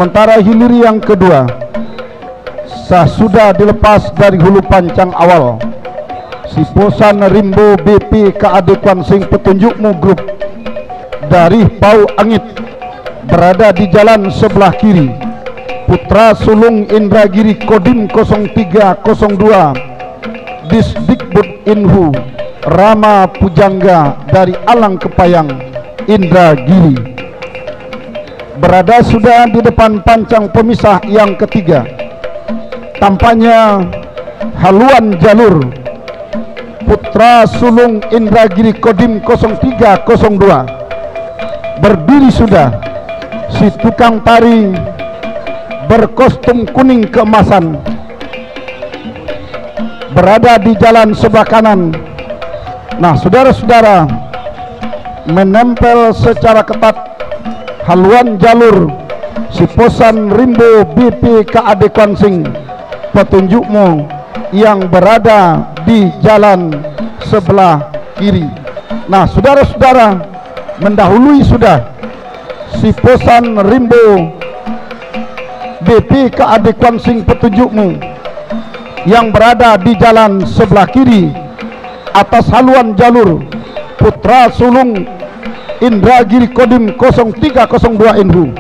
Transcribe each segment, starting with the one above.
Sementara hilir yang kedua sudah dilepas dari hulu pancang awal. Si Posan Rimbo BP KAD Kwansing Petunjukmu Group dari Pau Angit berada di jalan sebelah kiri. Putra Sulung Indragiri Kodim 0302 Disdikbud Inhu Rama Pujangga dari Alang Kepayang Indragiri berada sudah di depan pancang pemisah yang ketiga. Tampaknya haluan jalur Putra Sulung Indragiri Kodim 0302 berdiri sudah. Si tukang tari berkostum kuning keemasan berada di jalan sebelah kanan. Nah, saudara-saudara, menempel secara ketat haluan jalur si Posan Rimbo BP KAD Kwansing Petunjukmu yang berada di jalan sebelah kiri. Nah, saudara-saudara, mendahului sudah si Posan Rimbo BP KAD Kwansing Petunjukmu yang berada di jalan sebelah kiri atas haluan jalur Putra Sulung Indragiri Kodim 0302 Inhu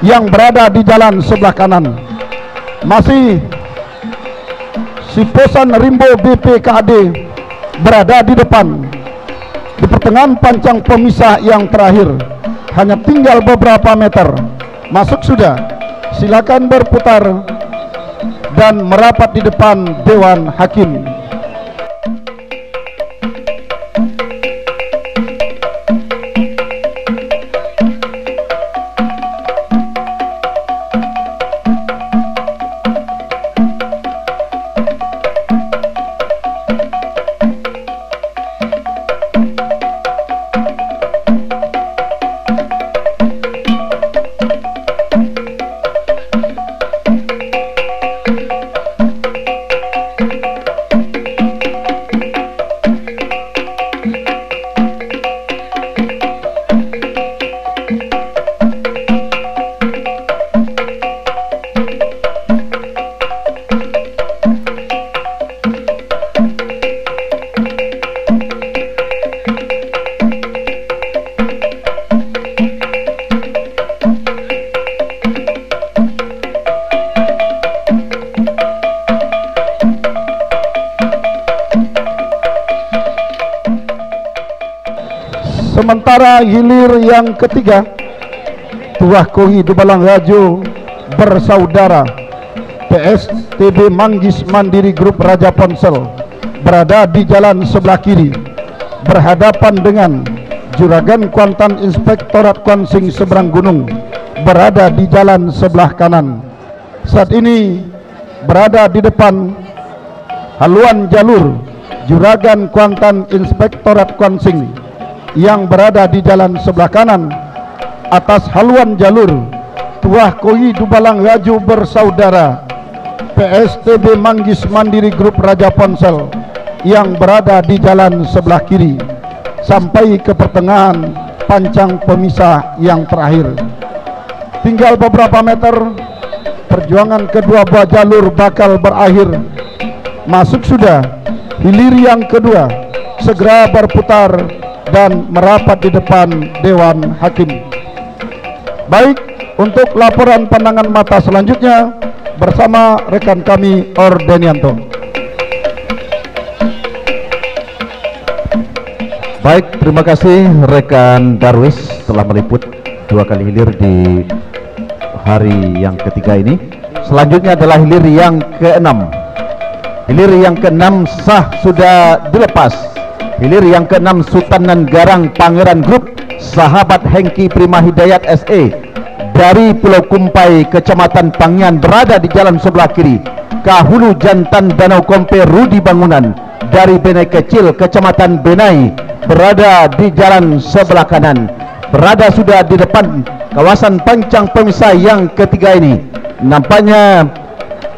yang berada di jalan sebelah kanan. Masih si Posan Rimbo BP KAD berada di depan di pertengahan pancang pemisah yang terakhir. Hanya tinggal beberapa meter masuk sudah. Silakan berputar dan merapat di depan Dewan Hakim. Sementara hilir yang ketiga, Tuah Kohi Dubalang Rajo bersaudara PSTB Manggis Mandiri Grup Raja Ponsel berada di jalan sebelah kiri berhadapan dengan Juragan Kuantan Inspektorat Kwansing Seberang Gunung berada di jalan sebelah kanan. Saat ini berada di depan haluan jalur Juragan Kuantan Inspektorat Kwansing yang berada di jalan sebelah kanan. Atas haluan jalur Tuah Kohi Dubalang Raju bersaudara PSTB Manggis Mandiri Grup Raja Ponsel yang berada di jalan sebelah kiri sampai ke pertengahan pancang pemisah yang terakhir. Tinggal beberapa meter, perjuangan kedua buah jalur bakal berakhir. Masuk sudah hilir yang kedua, segera berputar dan merapat di depan Dewan Hakim. Baik, untuk laporan pandangan mata selanjutnya bersama rekan kami Ordenianto. Baik, terima kasih rekan Darwis telah meliput dua kali hilir di hari yang ketiga ini. Selanjutnya adalah hilir yang keenam. Hilir yang keenam sah sudah dilepas. Hilir yang keenam Sultanan Garang Pangeran Group Sahabat Hengki Prima Hidayat SE dari Pulau Kumpai Kecamatan Pangyan berada di jalan sebelah kiri. Kahulu Jantan Danau Kompe Rudi Bangunan dari Benai Kecil Kecamatan Benai berada di jalan sebelah kanan. Berada sudah di depan kawasan pancang pemisah yang ketiga ini. Nampaknya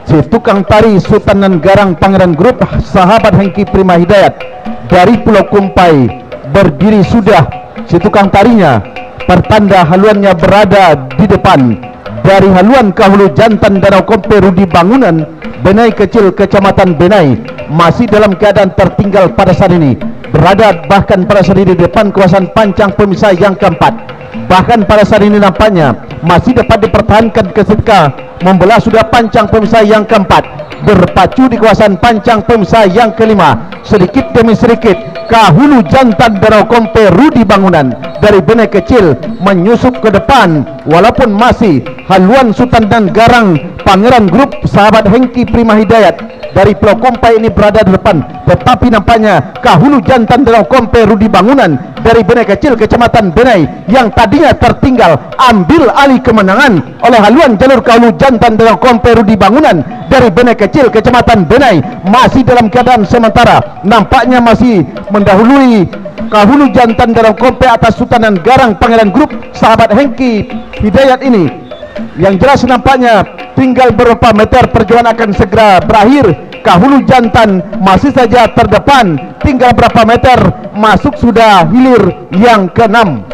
si tukang tari Sultanan Garang Pangeran Group Sahabat Hengki Prima Hidayat dari Pulau Kumpai berdiri sudah. Si tukang tarinya pertanda haluannya berada di depan. dari haluan Kahulu Jantan Danau Kompe Rudi Bangunan, Benai Kecil, Kecamatan Benai, masih dalam keadaan tertinggal pada saat ini, berada bahkan pada saat ini di depan kawasan pancang pemisah yang keempat. Bahkan pada saat ini nampaknya masih dapat dipertahankan ketika membelah sudah pancang pemisah yang keempat, berpacu di kawasan pancang pemisah yang kelima. Sedikit demi sedikit Kahulu Jantan Danau Kompe Rudi Bangunan dari Benai Kecil menyusup ke depan, walaupun masih haluan Sultan dan Garang Pangeran Grup Sahabat Hengki Prima Hidayat dari Pulau Kompai ini berada di depan, tetapi nampaknya Kahulu Jantan Danau Kompe Rudi Bangunan dari Benai Kecil, Kecamatan Benai yang tadinya tertinggal, ambil alih kemenangan oleh haluan jalur Kahulu Jantan Danau Kompe Rudi Bangunan dari Benai Kecil, Kecamatan Benai, masih dalam keadaan sementara nampaknya masih mendahului Kahulu Jantan Danau Kompe atas Sultan dan Garang Pangeran Grup Sahabat Hengki Hidayat ini. Yang jelas nampaknya tinggal beberapa meter, perjuangan akan segera berakhir. Kahulu Jantan masih saja terdepan, tinggal berapa meter masuk sudah hilir yang ke-6.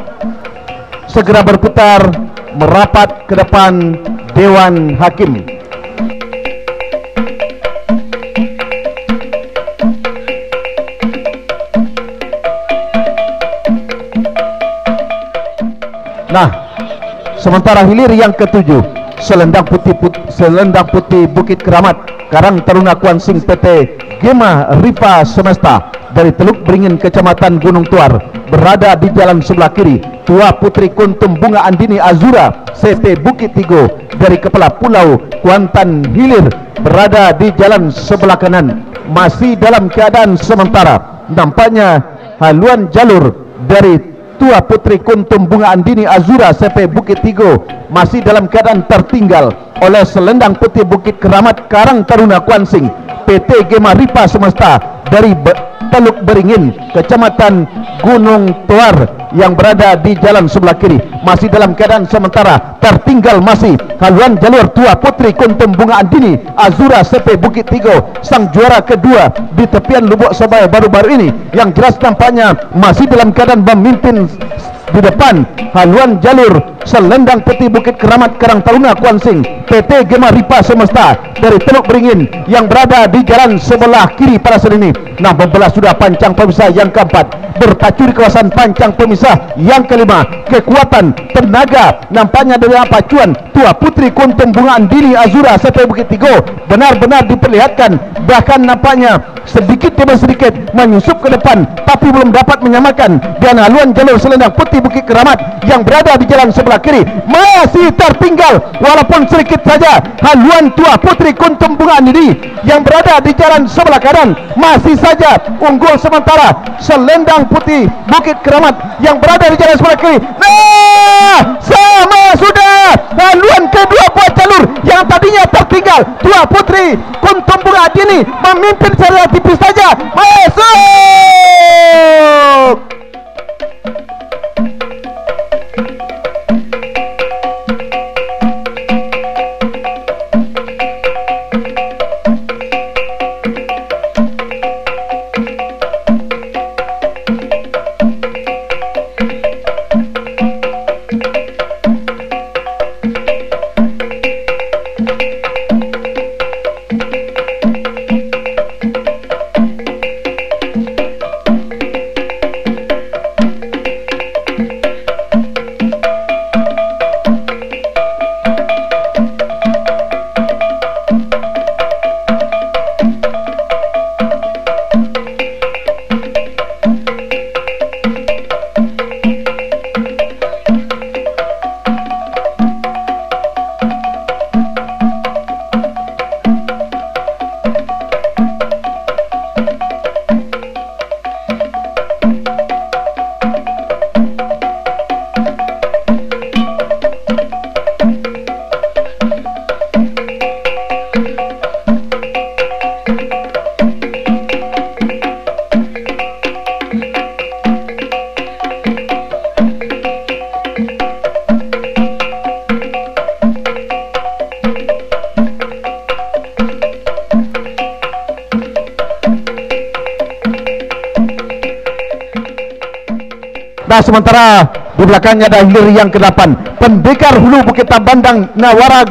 Segera berputar merapat ke depan Dewan Hakim. Nah, sementara hilir yang ke-7, Selendang Putih Bukit Keramat Karang Taruna Kuansing PT Gema Riva Semesta dari Teluk Beringin, Kecamatan Gunung Tuar, berada di jalan sebelah kiri. Tua Putri Kuntum Bunga Andini Azura CP Bukit Tigo dari Kepala Pulau Kuantan Hilir berada di jalan sebelah kanan, masih dalam keadaan sementara. Nampaknya haluan jalur dari Tua Putri Kuntum Bunga Andini Azura CP Bukit Tigo masih dalam keadaan tertinggal oleh Selendang Putih Bukit Keramat Karang Taruna Kuansing PT Gema Ripa Semesta dari Teluk Beringin, Kecamatan Gunung Tuar yang berada di jalan sebelah kiri, masih dalam keadaan sementara tertinggal masih haluan jalur Tua Putri Kuntum Bunga Andini Azura CP Bukit Tigo, sang juara kedua di tepian Lubuk Sabaya baru-baru ini, yang jelas nampaknya masih dalam keadaan memimpin di depan haluan jalur Selendang Putih Bukit Keramat Karang Taruna Kuansing PT Gema Ripa Semesta dari Teluk Beringin yang berada di jalan sebelah kiri pada saat ini. Nah, membelah sudah pancang pemisah yang keempat, berpacu di kawasan pancang pemisah yang kelima. Kekuatan tenaga nampaknya dari pacuan Tua Putri Kuntum Bunga Andini Azura CP Bukit Tigo benar-benar diperlihatkan, bahkan nampaknya sedikit demi sedikit menyusup ke depan, tapi belum dapat menyamakan dengan haluan jalur Selendang Putih Bukit Keramat yang berada di jalan sebelah kiri. Masih tertinggal walaupun sedikit saja haluan Tua Putri Kuntum Bunga Andini yang berada di jalan sebelah kanan, masih saja unggul sementara Selendang Putih Bukit Keramat yang berada di jalan sebelah kiri. Nah, sama sudah haluan kedua buat jalur yang tadinya tertinggal. Tua Putri Kuntum Bunga Andini memimpin secara tipis saja. Masuk. Nah, sementara di belakangnya ada hilir yang ke-8 Pendekar Hulu Bukit Tambandang Nawakara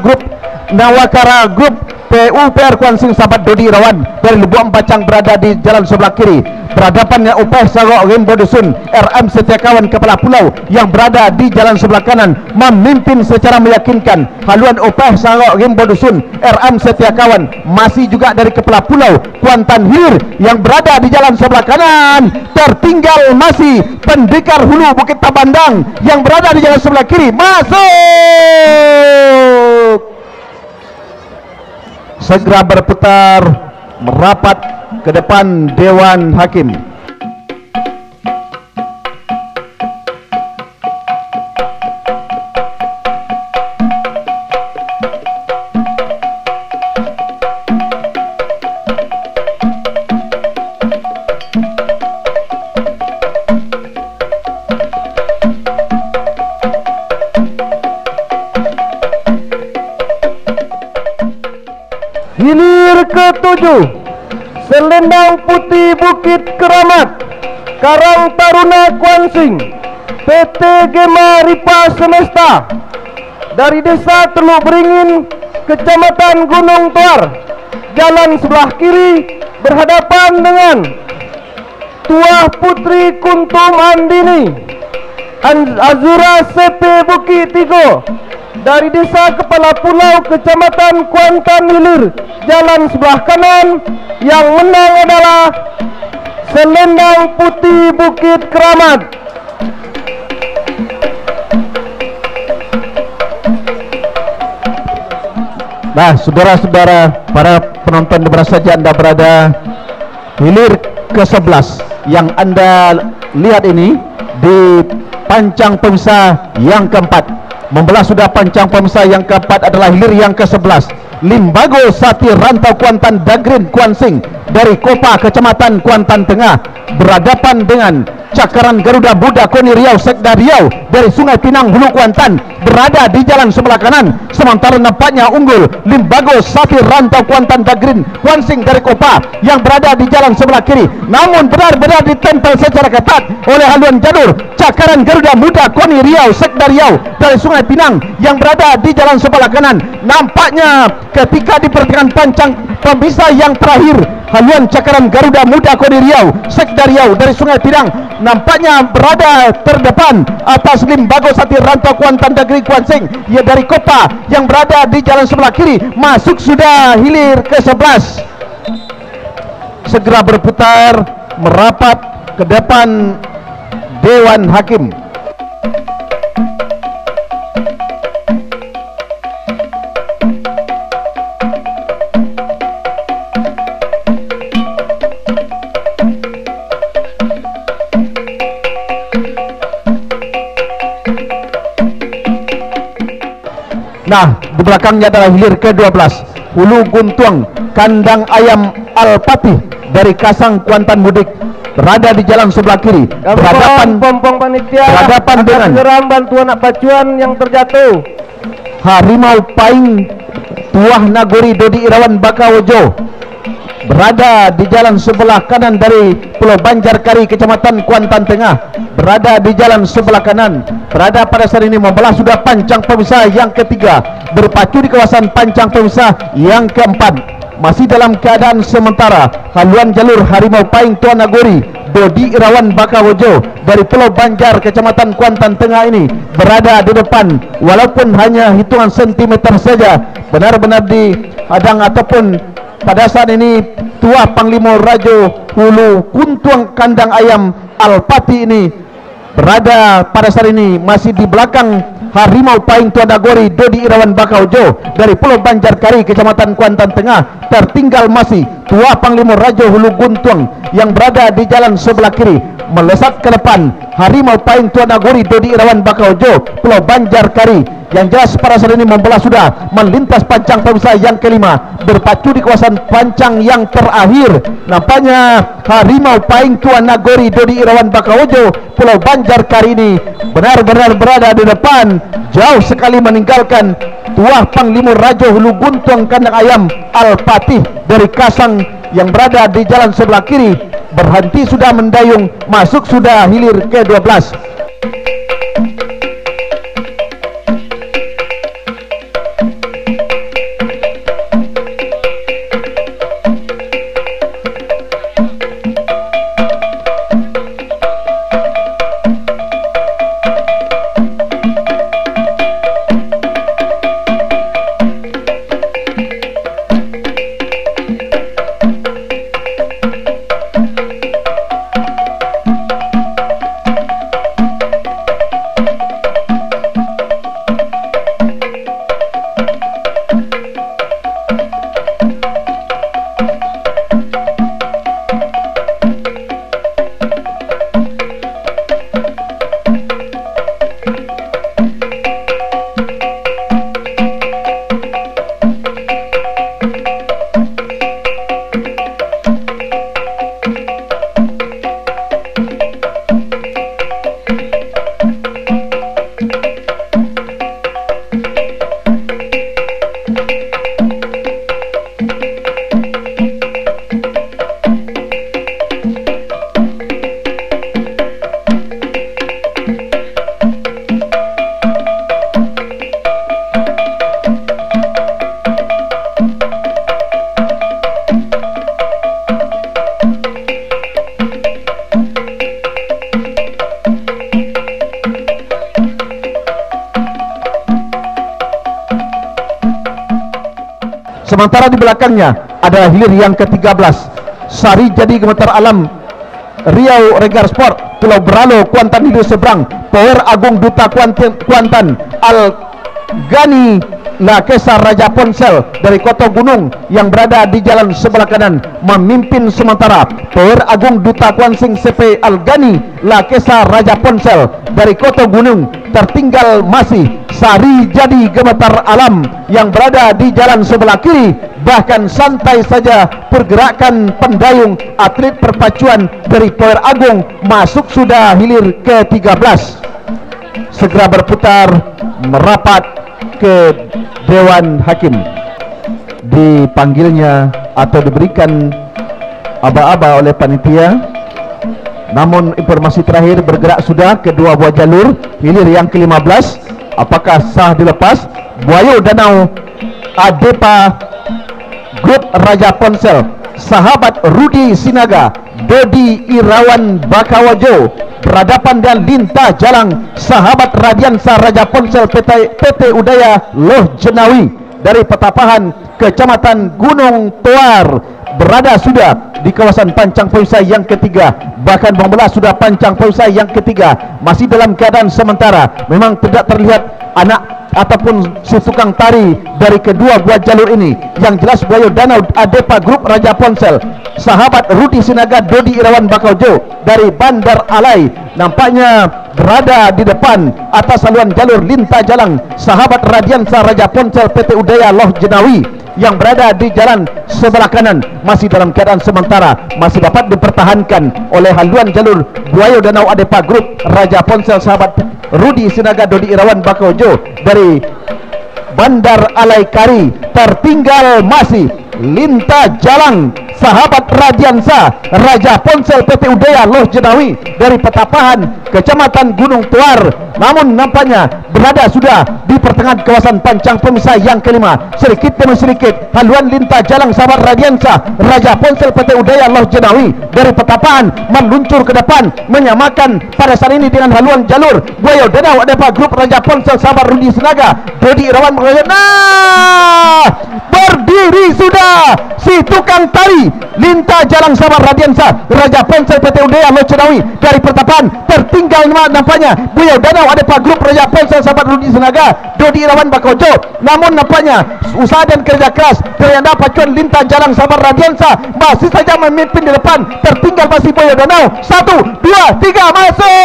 Group PUPR Kuansing sahabat Dodi Irawan dari Lubuk Empacang berada di jalan sebelah kiri. Berhadapannya Upah Sagok Rimbo Dusun RM Setiakawan Kepala Pulau yang berada di jalan sebelah kanan memimpin secara meyakinkan. Haluan Upah Sagok Rimbo Dusun RM Setiakawan masih juga dari Kepala Pulau Kuantan Hilir yang berada di jalan sebelah kanan. Tertinggal masih Pendekar Hulu Bukit Tambandang yang berada di jalan sebelah kiri. Masuk, segera berputar merapat ke depan Dewan Hakim. Hilir ke-7 Selendang Putih Bukit Keramat Karang Taruna Kuansing PT Gema Ripa Semesta dari Desa Teluk Beringin Kecamatan Gunung Tuar, jalan sebelah kiri berhadapan dengan Tuah Putri Kuntum Andini Azura CP Bukit Tigo dari Desa Kepala Pulau Kecamatan Kuantan Hilir, jalan sebelah kanan. Yang menang adalah Selendang Putih Bukit Keramat. Nah, saudara-saudara, para penonton di mana saja Anda berada, hilir ke-11 yang Anda lihat ini di pancang pemirsa yang keempat. Membelah sudah pancang pemirsa yang keempat adalah hilir yang ke-11 Limbago Sati Rantau Kuantan Dagrin Kuansing dari Kopa Kecamatan Kuantan Tengah berhadapan dengan Cakaran Garuda Muda Koni Riau Sekda Riau dari Sungai Pinang Hulu Kuantan berada di jalan sebelah kanan. Sementara nampaknya unggul Limbago Sati Rantau Kuantan Dagrin Kuansing dari Kopa yang berada di jalan sebelah kiri, namun benar-benar ditempel secara ketat oleh haluan jalur Cakaran Garuda Muda Koni Riau Sekda Riau dari Sungai Pinang yang berada di jalan sebelah kanan. Nampaknya ketika di pertengahan pancang pemisah yang terakhir, haluan Cakaran Garuda Muda Koni Riau Sekda Riau dari Sungai Pinang nampaknya berada terdepan atas Limbago Sati Rantau Kuantan Dagri Kuansing ya dari Kopa yang berada di jalan sebelah kiri. Masuk sudah hilir ke-11, segera berputar merapat ke depan Dewan Hakim. Nah, di belakangnya adalah hilir ke-12 Hulu Guntuang Kandang Ayam Alpati dari Kasang Kuantan Mudik berada di jalan sebelah kiri berhadapan dengan bantuan anak pacuan yang terjatuh Harimau Paing Tuah Nagori Dodi Irawan Bakawojo berada di jalan sebelah kanan dari Pulau Banjarkari Kecamatan Kuantan Tengah berada di jalan sebelah kanan. Berada pada saat ini membelah sudah pancang pemisah yang ketiga, berpacu di kawasan pancang pemisah yang keempat. Masih dalam keadaan sementara, haluan jalur Harimau Paing Tuan Nagori Dodi Irawan Bakawojo dari Pulau Banjar Kecamatan Kuantan Tengah ini berada di depan, walaupun hanya hitungan sentimeter saja, benar-benar dihadang ataupun pada saat ini Tuah Panglima Rajo Hulu Kuntuang Kandang Ayam Alpati ini berada pada saat ini masih di belakang Harimau Paing Tuan Nagori Dodi Irawan Bakawojo dari Pulau Banjarkari Kecamatan Kuantan Tengah. Tertinggal masih Tuah Panglima Rajo Hulu Guntuang yang berada di jalan sebelah kiri. Melesat ke depan Harimau Paing Tuan Nagori Dodi Irawan Bakawojo Pulau Banjarkari yang jelas pada saat ini membelah sudah melintas pancang pemisah yang kelima, berpacu di kawasan pancang yang terakhir. Nampaknya Harimau Paing Tuan Nagori Dodi Irawan Bakawojo Pulau Banjarkari ini benar-benar berada di depan, jauh sekali meninggalkan Tuah Panglima Rajo Hulu Guntuang Kandang Ayam Alpati dari Kasang yang berada di jalan sebelah kiri. Berhenti sudah mendayung, masuk sudah hilir ke-12. Sementara di belakangnya adalah hilir yang ke-13 Sari Jadi Gemetar Alam Riau Regar Sport Pulau Beralo Kuantan Hilir Seberang Power Agung Duta Kuantan Al Gani Lakesar Raja Ponsel dari Kota Gunung yang berada di jalan sebelah kanan memimpin sementara. Power Agung Duta Kuansing CP Al Gani Lakesar Raja Ponsel dari Kota Gunung. Tertinggal masih Sari Jadi Gemetar Alam yang berada di jalan sebelah kiri. Bahkan santai saja pergerakan pendayung atlet perpacuan dari Power Agung. Masuk sudah hilir ke-13. Segera berputar merapat ke Dewan Hakim, dipanggilnya atau diberikan aba-aba oleh panitia. Namun informasi terakhir bergerak sudah kedua buah jalur hilir yang ke-15. Apakah sah dilepas? Buayo Danau Adepa Grup Raja Ponsel, sahabat Rudi Sinaga Dodi Irawan Bakawajo berhadapan dengan Linta Jalang sahabat Radiansa Raja Ponsel PT Udaya Loh Jenawi dari Petapahan Kecamatan Gunung Toar berada sudah di kawasan pancang peusai yang ketiga. Bahkan pembelah sudah pancang peusai yang ketiga, masih dalam keadaan sementara. Memang tidak terlihat anak ataupun si tukang tari dari kedua buah jalur ini. Yang jelas Buayo Danau Adepa Grup Raja Ponsel, sahabat Rudi Sinaga Dodi Irawan Bakaujo dari Bandar Alai nampaknya berada di depan atas saluran jalur Linta Jalang sahabat Radiansa Raja Ponsel PT Udaya Loh Jenawi yang berada di jalan sebelah kanan masih dalam keadaan sementara, masih dapat dipertahankan oleh haluan jalur Buayo Danau Adepa Grup Raja Ponsel sahabat Rudi Sinaga Dodi Irawan Bakaujo dari Bandar Alai Kari. Tertinggal masih Linta Jalang sahabat Radiansa Raja Ponsel PT Udaya Loh Jenawi dari Petapahan Kecamatan Gunung Tuar, namun nampaknya berada sudah di pertengahan kawasan pancang pemisah yang kelima. Sedikit demi sedikit haluan Linta Jalang sahabat Radiansa Raja Ponsel PT Udaya Loh Jenawi dari Petapahan meluncur ke depan, menyamakan pada saat ini dengan haluan jalur Buayo Danau Adepa Grup Raja Ponsel sahabat Rudi Sinaga Dodi Irawan Bakaujo. Nah, berdiri sudah si tukang tari Linta Jalang sahabat Radiansa Raja Ponsel PT Udaya Loh Jenawi dari Petapahan. Tertinggal nampaknya Buayo Danau Adepa Grup Raja Ponsel sahabat Rudi Sinaga Dodi Irawan Bakaujo. Namun nampaknya usaha dan kerja keras dari anda pacuan Linta Jalang sahabat Radiansa masih saja memimpin di depan. Tertinggal masih Buayo Danau. 1, 2, 3 masuk.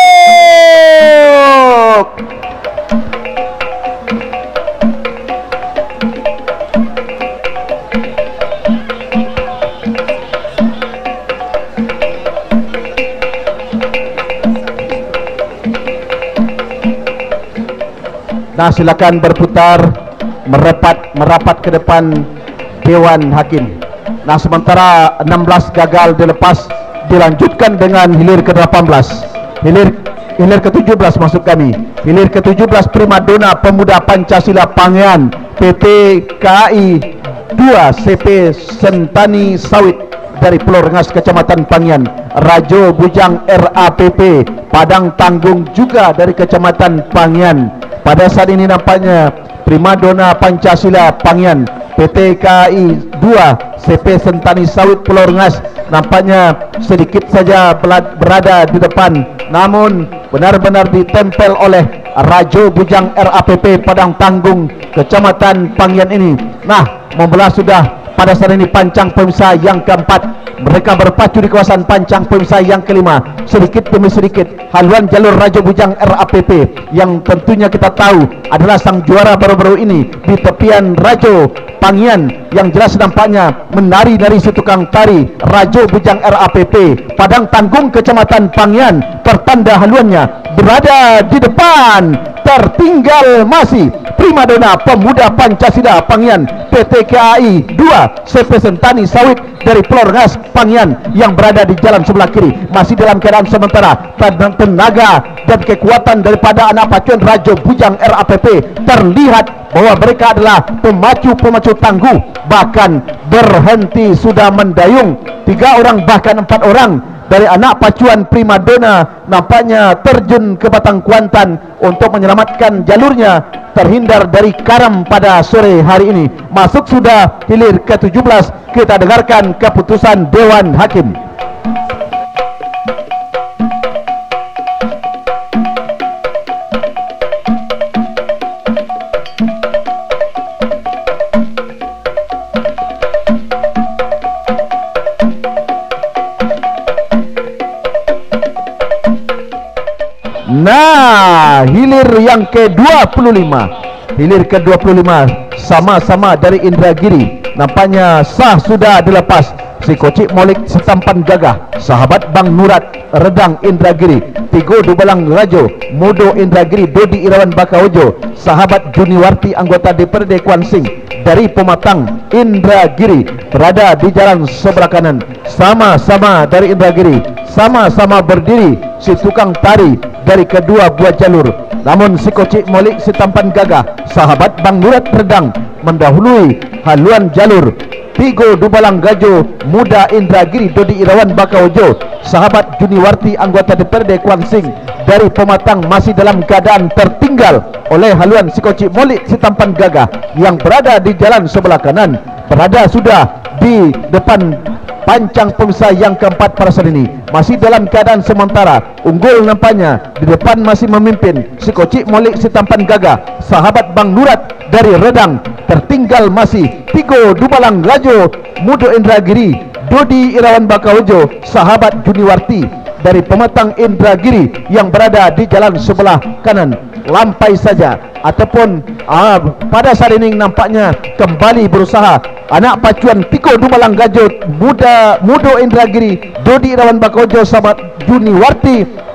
Nah, silakan berputar merapat ke depan Dewan Hakim. Nah, sementara 16 gagal dilepas, dilanjutkan dengan hilir ke-18. Hilir ke-17 masuk kami. Hilir ke-17 Primadona Pemuda Pancasila Pangean PT KAI 2 CP Sentani Sawit dari Pulau Rengas Kecamatan Pangian. Rajo Bujang RAPP Padang Tanggung juga dari Kecamatan Pangian. Pada saat ini nampaknya Primadona Pancasila Pangian PT KAI 2 CP Sentani Sawit Pulau Rengas nampaknya sedikit saja berada di depan, namun benar-benar ditempel oleh Rajo Bujang RAPP Padang Tanggung Kecamatan Pangian ini. Nah, membelah sudah pada saat ini pancang pemisah yang keempat. Mereka berpacu di kawasan pancang pemisah yang kelima. Sedikit demi sedikit haluan jalur Rajo Bujang RAPP yang tentunya kita tahu adalah sang juara baru-baru ini di tepian Rajo Pangian, yang jelas nampaknya menari dari si tukang tari Rajo Bujang RAPP Padang Tanggung Kecamatan Pangian. Pertanda haluannya berada di depan. Tertinggal masih Primadona Pemuda Pancasila Pangian PT KAI 2 CP Sentani Sawit dari Pulau Rengas Pangian yang berada di jalan sebelah kiri, masih dalam keadaan sementara. Tenaga dan kekuatan daripada anak pacuan Rajo Bujang RAPP terlihat bahwa mereka adalah pemacu tangguh, bahkan berhenti sudah mendayung. 3 orang bahkan 4 orang dari anak pacuan Primadona nampaknya terjun ke Batang Kuantan untuk menyelamatkan jalurnya terhindar dari karam pada sore hari ini. Masuk sudah hilir ke-17. Kita dengarkan keputusan Dewan Hakim. Nah, hilir yang ke-25. Hilir ke-25 sama-sama dari Indragiri. Nampaknya sah sudah dilepas. Si Kocik Molik setampan gagah, sahabat Bang Nurat Redang Indragiri, Tigo Dubalang Rajo, Mudo Indragiri, Dodi Irawan Bakaojo, sahabat Juniwarti anggota DPRD Kuansing dari Pematang Indragiri, berada di jalan sebelah kanan. Sama-sama dari Indragiri, sama-sama berdiri si tukang tari dari kedua buah jalur. Namun si Kocik Molik si tampan gagah, sahabat Bang Nurat Redang, mendahului haluan jalur. Tigo Dubalang Gajo, Muda Indragiri, Dodi Irawan Bakaojo, sahabat Juniwarti anggota DPRD Kuansing dari Pematang masih dalam keadaan tertinggal oleh haluan si Kocik Molik si tampan gagah yang berada di jalan sebelah kanan. Berada sudah di depan pancang pemisah yang keempat pada saat ini, masih dalam keadaan sementara. Unggul nampaknya di depan masih memimpin si Kocik Molik si tampan gagah, sahabat Bang Nurat dari Redang. Tertinggal masih Tigo Dubalang Rajo, Mudo Indragiri, Dodi Irawan Bakaojo, sahabat Juniwarti dari Pematang Indragiri yang berada di jalan sebelah kanan. Lampai saja ataupun pada saat ini nampaknya kembali berusaha anak pacuan Tigo Dubalang Gajo, Mudo Indragiri, Dodi Irawan Bakaojo, sahabat Juniwarti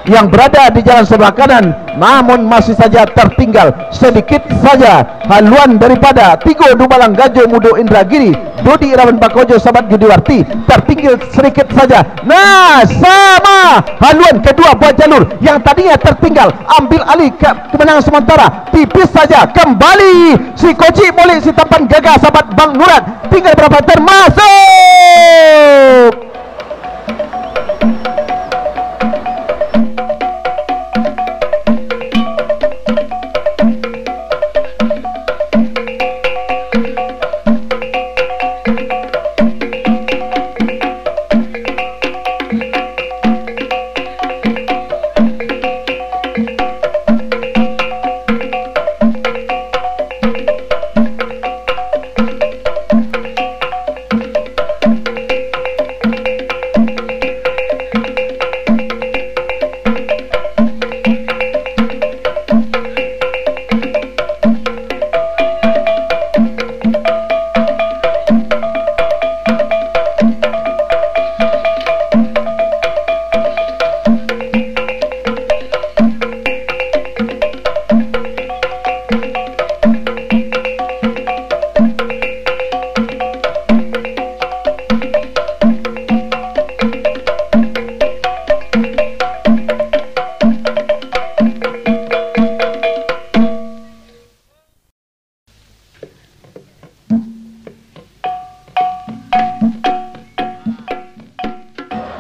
yang berada di jalan sebelah kanan, namun masih saja tertinggal sedikit saja haluan daripada Tigo Dubalang Gajo, Mudo Indragiri, Dodi Irawan Bakaojo, sahabat Juniwarti. Tertinggal sedikit saja. Nah, sama haluan kedua buah jalur yang tadinya tertinggal, ambil alih kemenangan sementara. Tipis saja kembali si Kocik Molik si tampan gagah, sahabat Bang Nurat. Tinggal berapa termasuk.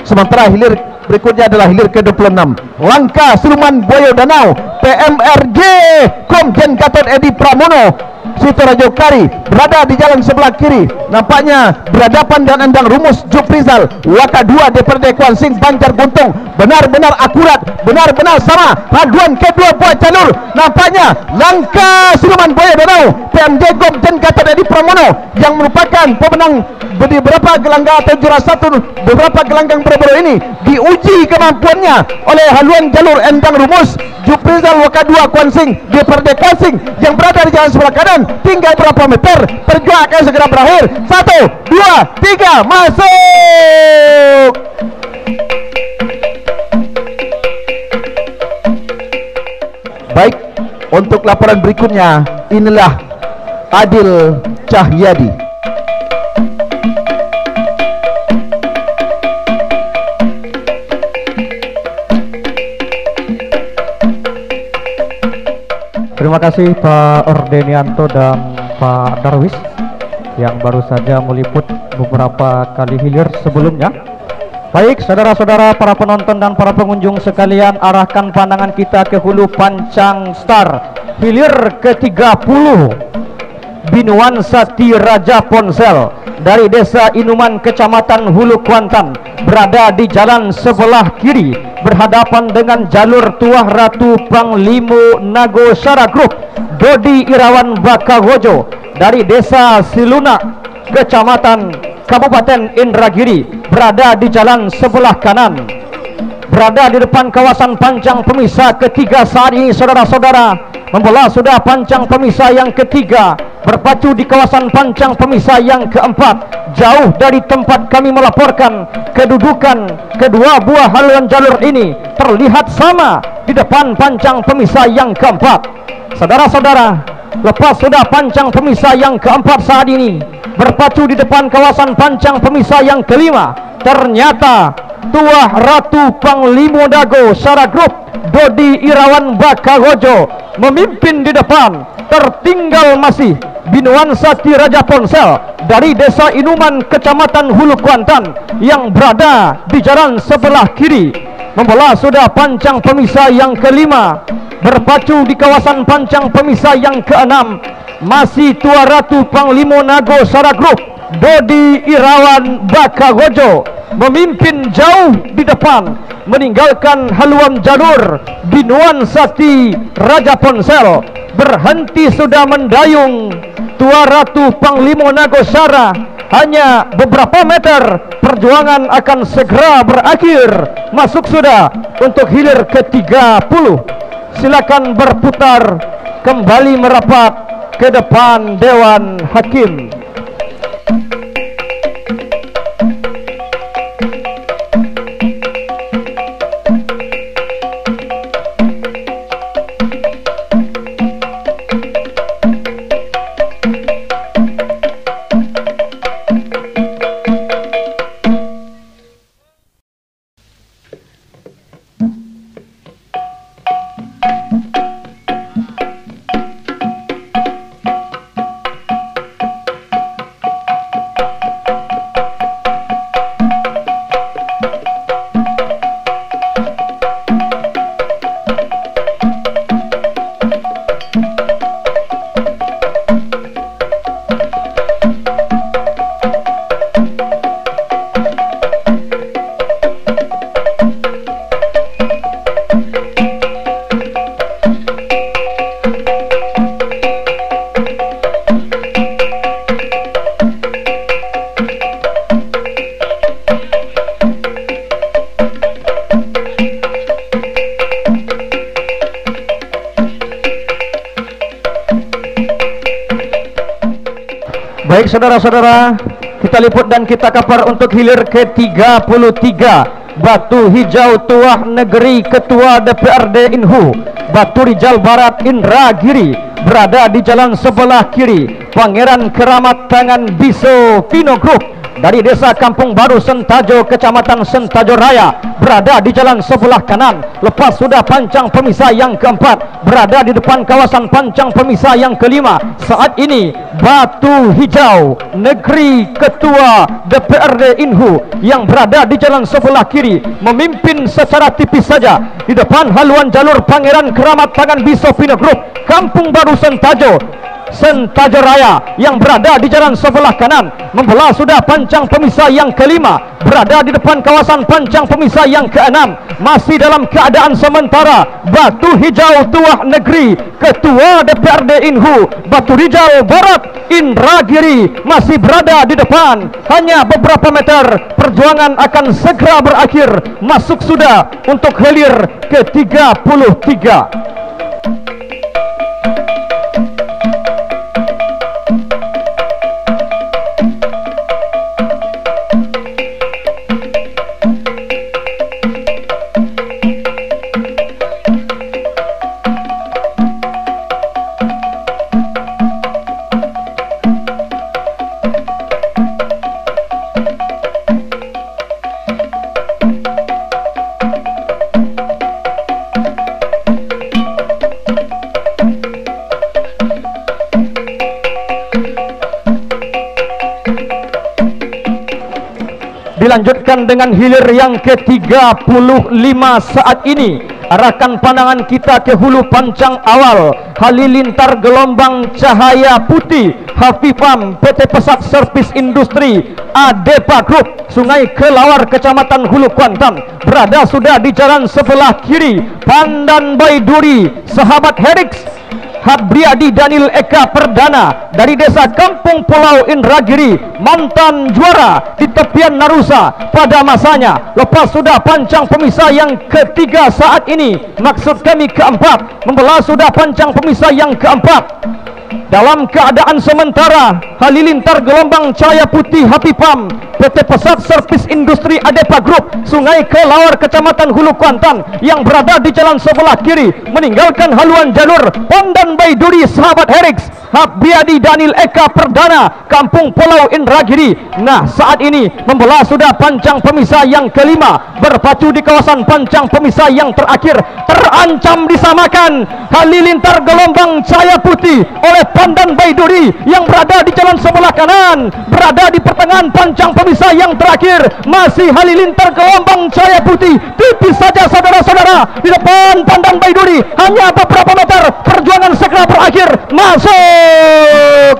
Sementara hilir berikutnya adalah hilir ke-26. Langkah Siluman Boyo Danau, PMRG Komjen Gatot Edi Pramono Sitorajo Kari berada di jalan sebelah kiri. Nampaknya berhadapan dan Endang Rumus Juprizal, Waka 2 DPRD Kuansing Banjar Guntung. Benar-benar akurat, benar-benar sama haluan kedua buah jalur. Nampaknya langkah Siluman Boyo Danau, PMJ Komjen Gatot Edi Pramono yang merupakan pemenang di beberapa gelanggang atau juara satu beberapa gelanggang baru-baru ini, diuji kemampuannya oleh haluan jalur Endang Rumus Juprizal Waka 2 Kuansing DPRD Kuansing yang berada di jalan sebelah kanan. Tinggal berapa meter, perjuangan akan segera berakhir. 1, 2, 3, masuk. Baik, untuk laporan berikutnya inilah Adil Cahyadi. Terima kasih Pak Ordenianto dan Pak Darwis yang baru saja meliput beberapa kali hilir sebelumnya. Baik, saudara-saudara para penonton dan para pengunjung sekalian, arahkan pandangan kita ke hulu Pancang Star hilir ke-30 Binuan Sati Raja Ponsel dari Desa Inuman Kecamatan Hulu Kuantan, berada di jalan sebelah kiri berhadapan dengan jalur Tuah Ratu Panglimo Nago Syara Group Dodi Irawan Bakagojo dari Desa Siluna Kecamatan Kabupaten Indragiri, berada di jalan sebelah kanan. Berada di depan kawasan pancang pemisah ketiga saat ini, saudara-saudara, membola sudah pancang pemisah yang ketiga, berpacu di kawasan pancang pemisah yang keempat. Jauh dari tempat kami melaporkan, kedudukan kedua buah haluan jalur ini terlihat sama di depan pancang pemisah yang keempat. Saudara-saudara, lepas sudah pancang pemisah yang keempat saat ini berpacu di depan kawasan pancang pemisah yang kelima, ternyata Tuah Ratu Panglimo Nago Syara Group Dodi Irawan Bakagojo memimpin di depan. Tertinggal masih Binuan Sati Raja Ponsel dari Desa Inuman Kecamatan Hulu Kuantan yang berada di jalan sebelah kiri. Membola sudah pancang pemisah yang kelima, berpacu di kawasan pancang pemisah yang keenam, masih Tuah Ratu Panglimo Nago Syara Group Dodi Irawan Bakagojo memimpin jauh di depan, meninggalkan haluan jalur Binuan Sati Raja Ponsel. Berhenti sudah mendayung Tuah Ratu Panglimo Nago Syara. Hanya beberapa meter, perjuangan akan segera berakhir. Masuk sudah untuk hilir ke-30. Silakan berputar kembali merapat ke depan Dewan Hakim. Baik saudara-saudara, kita liput dan kita kapar untuk hilir ke-33 Batu Hijau Tuah Negeri Ketua DPRD Inhu Batu Rijal Barat Indragiri, berada di jalan sebelah kiri Pangeran Keramat Tangan Biso Pino Group dari Desa Kampung Baru Sentajo Kecamatan Sentajo Raya, berada di jalan sebelah kanan. Lepas sudah pancang pemisah yang keempat, berada di depan kawasan pancang pemisah yang kelima. Saat ini Batu Hijau Negeri Ketua DPRD Inhu yang berada di jalan sebelah kiri memimpin secara tipis saja di depan haluan jalur Pangeran Keramat Tangan Biso Pino Group Kampung Baru Sentajo Raya yang berada di jalan sebelah kanan. Membelah sudah pancang pemisah yang kelima, berada di depan kawasan pancang pemisah yang keenam. Masih dalam keadaan sementara, Batu Hijau Tuah Negeri Ketua DPRD Inhu Batu Rijal Barat Indragiri masih berada di depan. Hanya beberapa meter, perjuangan akan segera berakhir. Masuk sudah untuk hilir ke-33. Dilanjutkan dengan hilir yang ke-35 saat ini arahkan pandangan kita ke hulu pancang awal. Halilintar gelombang cahaya putih Hafifam PT Pesat Servis Industri Adepa Group Sungai Kelawar Kecamatan Hulu Kuantan berada sudah di jalan sebelah kiri. Pandan Baiduri sahabat Herix Habriadi Daniel Eka Perdana dari desa Kampung Pulau Indragiri, mantan juara di tepian Narusa pada masanya. Lepas sudah pancang pemisah yang ketiga saat ini, maksud kami keempat, membelah sudah pancang pemisah yang keempat. Dalam keadaan sementara, halilintar gelombang cahaya putih Hafifam PT Pesat Servis Industri Adepa Group Sungai Kelawar Kecamatan Hulu Kuantan yang berada di jalan sebelah kiri meninggalkan haluan jalur Pandan Baiduri sahabat Herix Habiadi Daniel Eka Perdana Kampung Pulau Indragiri. Nah, saat ini membelah sudah pancang pemisah yang kelima, berpacu di kawasan pancang pemisah yang terakhir, terancam disamakan halilintar gelombang cahaya putih oleh Pandan Baiduri yang berada di jalan sebelah kanan, berada di pertengahan pancang pemisah yang terakhir. Masih halilintar gelombang cahaya putih, tipis saja saudara-saudara di depan Pandan Baiduri, hanya beberapa meter, perjuangan segera berakhir. Masuk.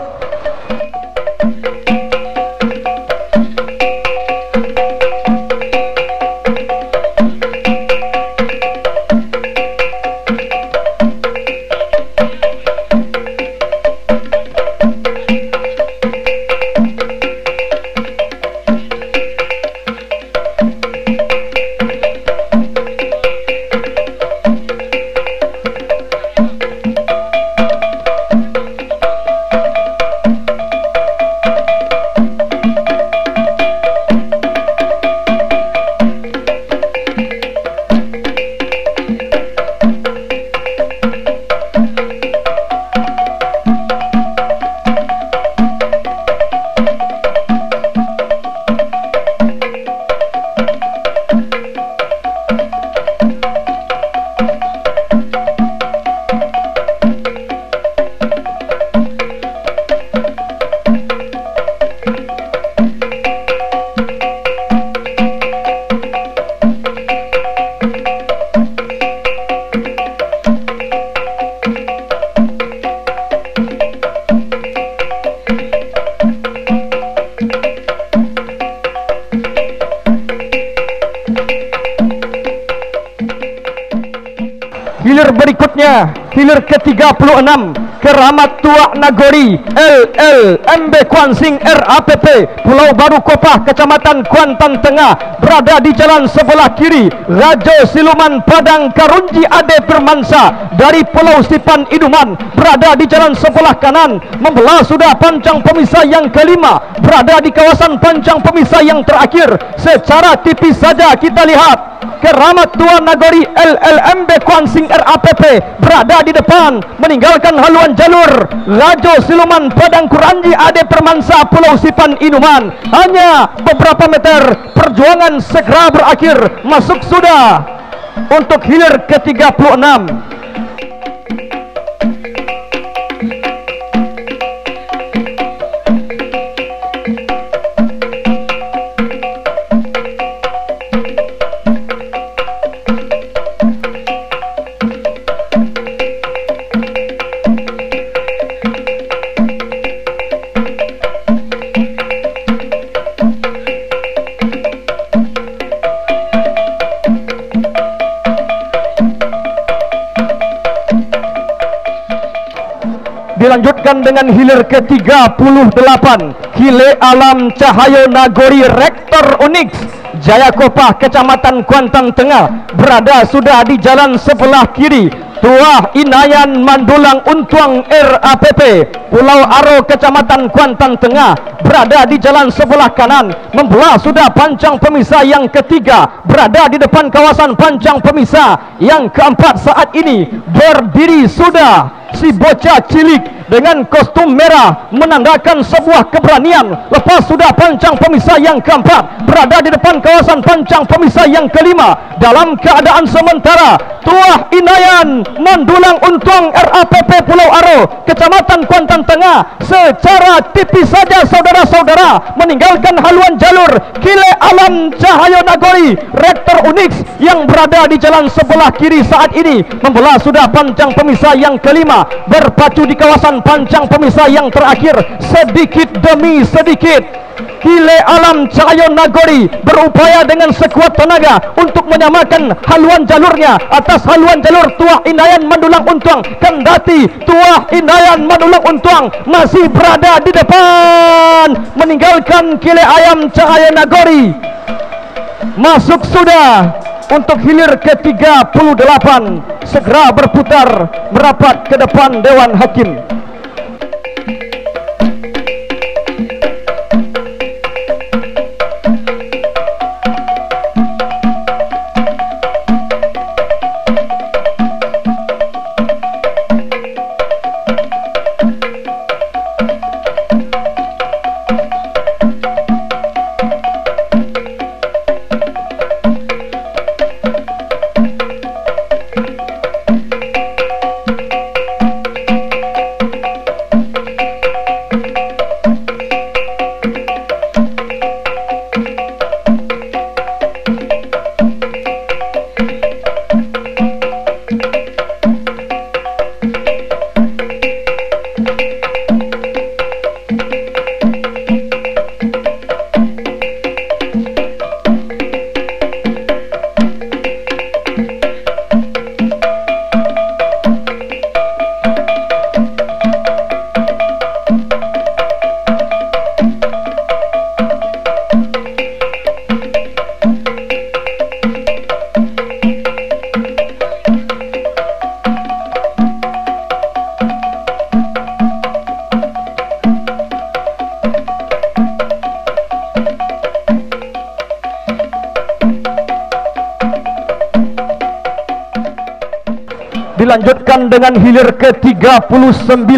Hilir berikutnya, hilir ke-36 Keramat Tuak Nagori LLMB Kuansing RAPP Pulau Baru Kopah Kecamatan Kuantan Tengah berada di jalan sebelah kiri. Rajo Siluman Padang Karunji Ade Permansa dari Pulau Sipan Inuman berada di jalan sebelah kanan, membelah sudah pancang pemisah yang kelima, berada di kawasan pancang pemisah yang terakhir. Secara tipis saja kita lihat Keramat Tuan Nagori LLMB Kuansing RAPP berada di depan, meninggalkan haluan jalur Rajo Siluman Padang Kuranji Ade Permansa Pulau Sipan Inuman. Hanya beberapa meter, perjuangan segera berakhir. Masuk sudah untuk hilir ke-36. Dilanjutkan dengan hilir ke-38 Hile Alam Cahayo Nagori Rektor Unix Jaya Kopah Kecamatan Kuantan Tengah berada sudah di jalan sebelah kiri. Tuah Inayan Mandulang Untuang RAPP Pulau Aro Kecamatan Kuantan Tengah berada di jalan sebelah kanan, membelah sudah pancang pemisah yang ketiga, berada di depan kawasan pancang pemisah yang keempat. Saat ini berdiri sudah si bocah cilik dengan kostum merah menandakan sebuah keberanian. Lepas sudah pancang pemisah yang keempat, berada di depan kawasan pancang pemisah yang kelima. Dalam keadaan sementara, Tuah Inayan Mandulang Untuang RAPP Pulau Aro Kecamatan Kuantan Tengah secara tipis saja saudara-saudara meninggalkan haluan jalur Kile Alam Cahaya Nagori Rektor Unix yang berada di jalan sebelah kiri saat ini membelah sudah pancang pemisah yang kelima, berpacu di kawasan pancang pemisah yang terakhir sedikit demi sedikit. Kile Alam Cahaya Nagori berupaya dengan sekuat tenaga untuk menyamakan haluan jalurnya atas haluan jalur Tuah Indayan Mandulang Untuang, kendati Tuah Indayan Mandulang Untuang masih berada di depan meninggalkan Kile Alam Cahaya Nagori. Masuk sudah untuk hilir ke-38, segera berputar merapat ke depan Dewan Hakim. Dilanjutkan dengan hilir ke-39,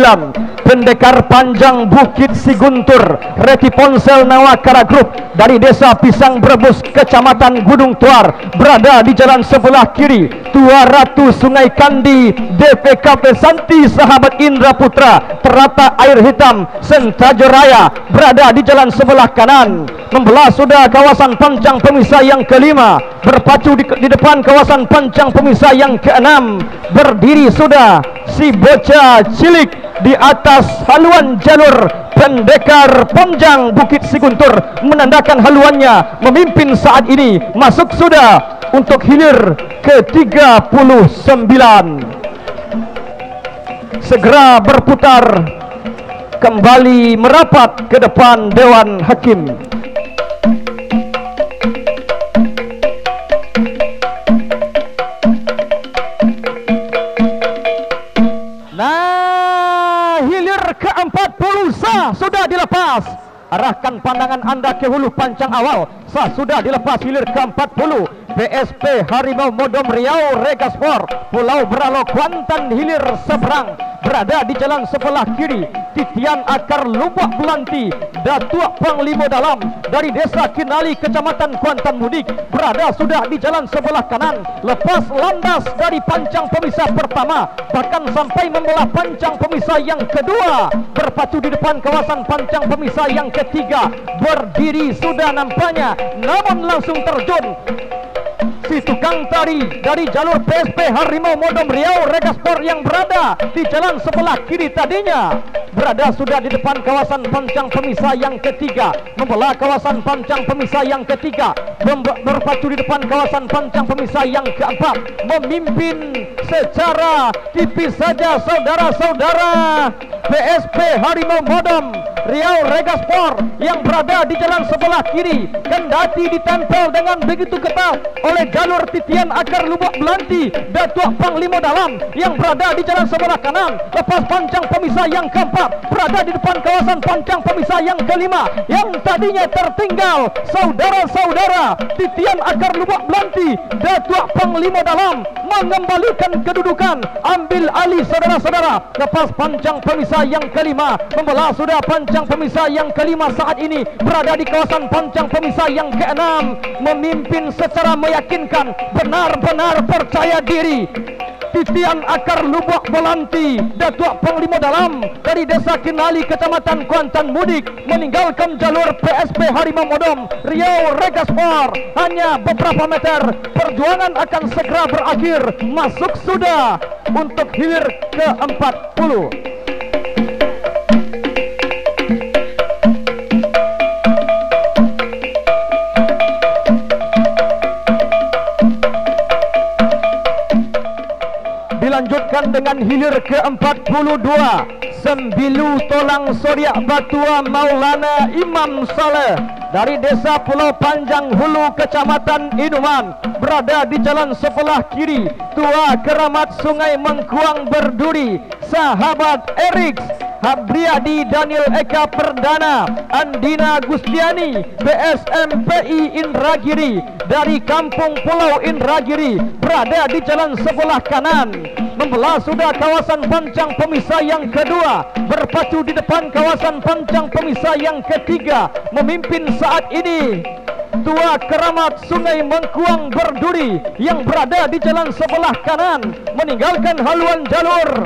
Pendekar Panjang Bukit Siguntur Reti Ponsel Nawakara Group dari Desa Pisang Brebus, Kecamatan Gunung Tuar, berada di jalan sebelah kiri. Tua Ratu Sungai Kandi DPKP Santi Sahabat Indra Putra Terata Air Hitam Sentaja Raya berada di jalan sebelah kanan, membelah sudah kawasan pancang pemisah yang kelima, berpacu di depan kawasan pancang pemisah yang keenam. Berdiri sudah si bocah cilik di atas haluan jalur Pendekar Panjang Bukit Siguntur, menandakan haluannya memimpin saat ini. Masuk sudah untuk hilir ke-39, segera berputar kembali merapat ke depan Dewan Hakim. ke-40 sah sudah dilepas. Arahkan pandangan anda ke hulu pancang awal. Sah sudah dilepas hilir ke-40. PSP Harimau Modom Riau Regaspor Pulau Beralo Kuantan hilir seberang, berada di jalan sebelah kiri. Titian Akar Lubak Belanti Datuk Panglima Dalam dari Desa Kinali Kecamatan Kuantan Mudik berada sudah di jalan sebelah kanan, lepas landas dari pancang pemisah pertama, bahkan sampai membelah pancang pemisah yang kedua, berpacu di depan kawasan pancang pemisah yang ketiga. Berdiri sudah nampaknya, namun langsung terjun si tukang tari dari jalur PSP Harimau Modom Riau Regaspor yang berada di jalan sebelah kiri tadinya, berada sudah di depan kawasan pancang pemisah yang ketiga, membelah kawasan pancang pemisah yang ketiga, berpacu di depan kawasan pancang pemisah yang keempat, memimpin secara tipis saja saudara-saudara PSP Harimau Modom Riau Regaspor yang berada di jalan sebelah kiri, kendati ditempel dengan begitu ketat oleh jalur Titian Akar Lubak Belanti Datuk Panglima Dalam yang berada di jalan sebelah kanan. Lepas pancang pemisah yang keempat, berada di depan kawasan pancang pemisah yang kelima yang tadinya tertinggal saudara-saudara Titian Akar Lubak Belanti Datuk Panglima Dalam mengembalikan kedudukan, ambil alih saudara-saudara. Lepas pancang pemisah yang kelima, membelah sudah pancang pemisah yang kelima saat ini berada di kawasan pancang pemisah yang keenam, memimpin secara meyakinkan, benar-benar percaya diri. Titian Akar Lubuk Bolanti, Datuk Panglima Dalam dari Desa Kenali, Kecamatan Kuantan Mudik, meninggalkan jalur PSP Harimau Modom, Riau Regaspor. Hanya beberapa meter, perjuangan akan segera berakhir. Masuk sudah untuk hilir ke-40. Dilanjutkan dengan hilir ke-42, Sembilu Tolang Soriak Batua Maulana Imam Saleh dari Desa Pulau Panjang Hulu, Kecamatan Inuman, berada di jalan sebelah kiri. Tua Keramat Sungai Mengkuang Berduri, Sahabat Eriks, Habriadi Daniel Eka Perdana, Andina Gustiani, BSMPI Indragiri dari Kampung Pulau Indragiri, berada di jalan sebelah kanan. Membelah sudah kawasan pancang pemisah yang kedua, berpacu di depan kawasan pancang pemisah yang ketiga. Memimpin saat ini Tua Keramat Sungai Mengkuang Berduri yang berada di jalan sebelah kanan, meninggalkan haluan jalur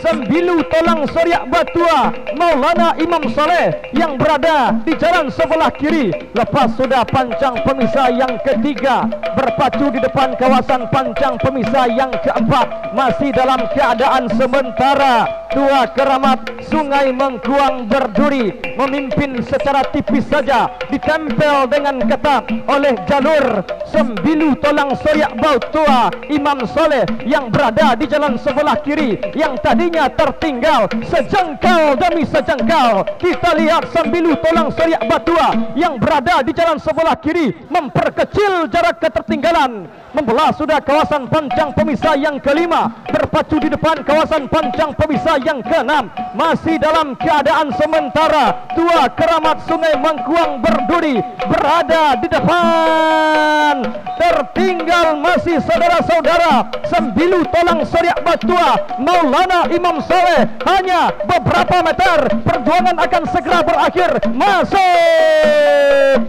Sembilu Tolang Soriak Batua Maulana Imam Saleh yang berada di jalan sebelah kiri. Lepas sudah pancang pemisah yang ketiga, berpacu di depan kawasan pancang pemisah yang keempat, masih dalam keadaan sementara. Tua Keramat Sungai Mengkuang Berduri memimpin secara tipis saja, ditempel dengan ketat oleh jalur Sembilu Tolang Soriak Batua Imam Saleh yang berada di jalan sebelah kiri, yang tadinya tertinggal sejengkal demi sejengkal. Kita lihat Sembilu Tolang Soriak Batua yang berada di jalan sebelah kiri memperkecil jarak ketertinggalan. Membelah sudah kawasan pancang pemisah yang kelima, berpacu di depan kawasan pancang pemisah yang keenam, masih dalam keadaan sementara. Tua Keramat Sungai Mengkuang Berduri berada di depan. Tertinggal masih saudara-saudara Sembilu Tolang Soriak Batua Maulana Imam Saleh, hanya beberapa meter, perjuangan akan segera berakhir. Masuk.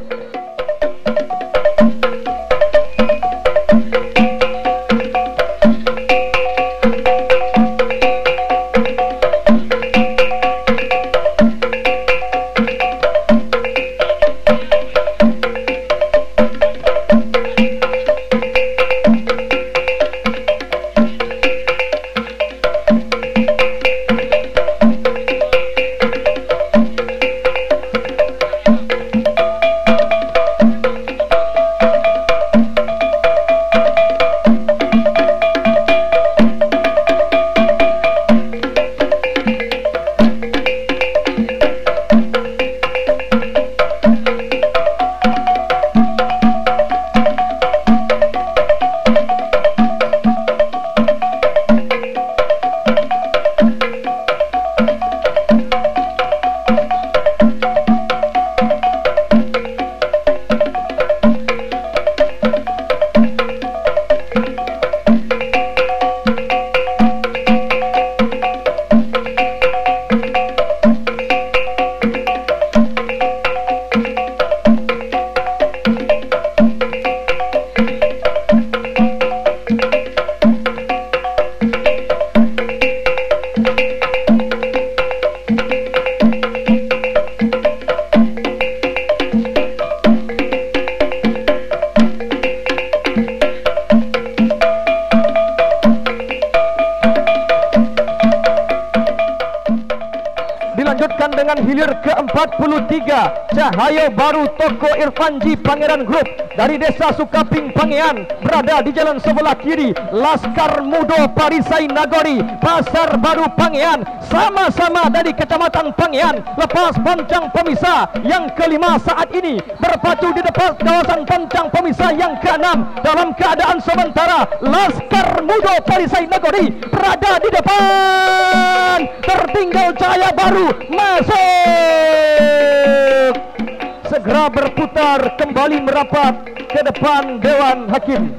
Dilanjutkan dengan hilir ke-43, Cahaya Baru Toko Irfanji Pangeran Group dari Desa Sukaping Pangean, berada di jalan sebelah kiri. Laskar Mudo Parisai Nagori, Pasar Baru Pangean, sama-sama dari Kecamatan Pangean. Lepas pancang pemisah yang kelima saat ini, berpacu di depan kawasan pancang pemisah yang keenam. Dalam keadaan sementara, Laskar Mudo Parisai Nagori berada di depan. Tertinggal Cahaya Baru masuk. Segera berputar kembali merapat ke depan Dewan Hakim.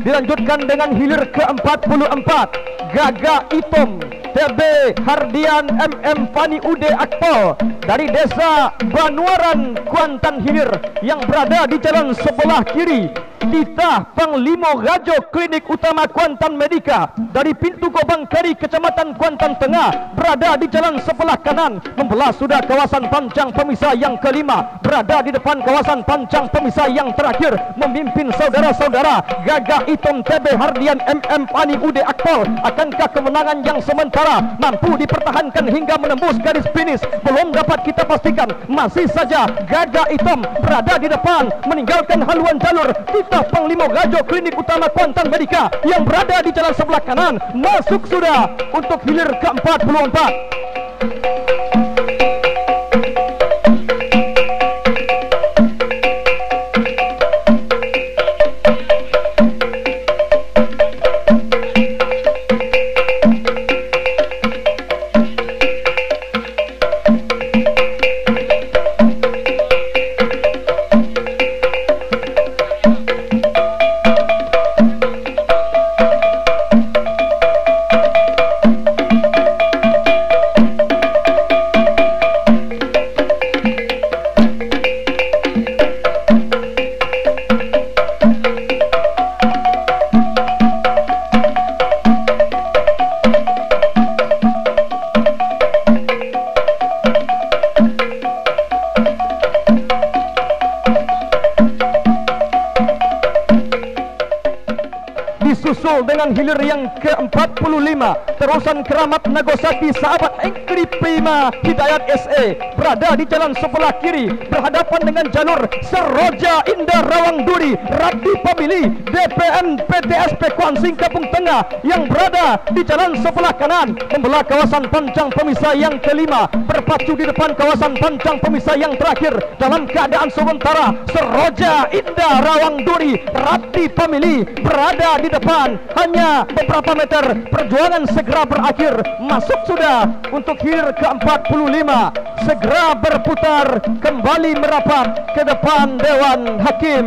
dilanjutkan dengan hilir ke-44 Gagak Itom TB Hardian MM Fani Ude Akpol dari desa Banuaran Kuantan Hilir yang berada di jalan sebelah kiri. Titah Panglima Rajo Klinik Utama Kuantan Medika dari pintu Gobang Kari Kecamatan Kuantan Tengah berada di jalan sebelah kanan, membelah sudah kawasan pancang pemisah yang kelima, berada di depan kawasan pancang pemisah yang terakhir, memimpin saudara-saudara Gagak Itom TB Hardian MM Fani Ude Akpol. Akankah kemenangan yang sementara mampu dipertahankan hingga menembus garis finish? Belum dapat kita pastikan. Masih saja Gagak Itom berada di depan, meninggalkan haluan jalur. Titah Panglima Rajo Klinik Utama Kuantan Medika yang berada di jalan sebelah kanan masuk sudah untuk hilir ke-44. Disusul dengan hilir yang ke-45 terusan Keramat Nagosati sahabat Engkri Prima Hidayat SE berada di jalan sebelah kiri berhadapan dengan jalur Seroja Indah Rawang Duri Rabdi Pemilih DPN PTSP Kuansing Kampung Tengah yang berada di jalan sebelah kanan, membelah kawasan pancang pemisah yang kelima, berpacu di depan kawasan pancang pemisah yang terakhir. Dalam keadaan sementara Seroja Indah Rawang Duri Rabdi Pemilih berada di depan, hanya beberapa meter, perjuangan segera berakhir. Masuk sudah untuk hilir ke-45, segera berputar kembali merapat ke depan Dewan Hakim.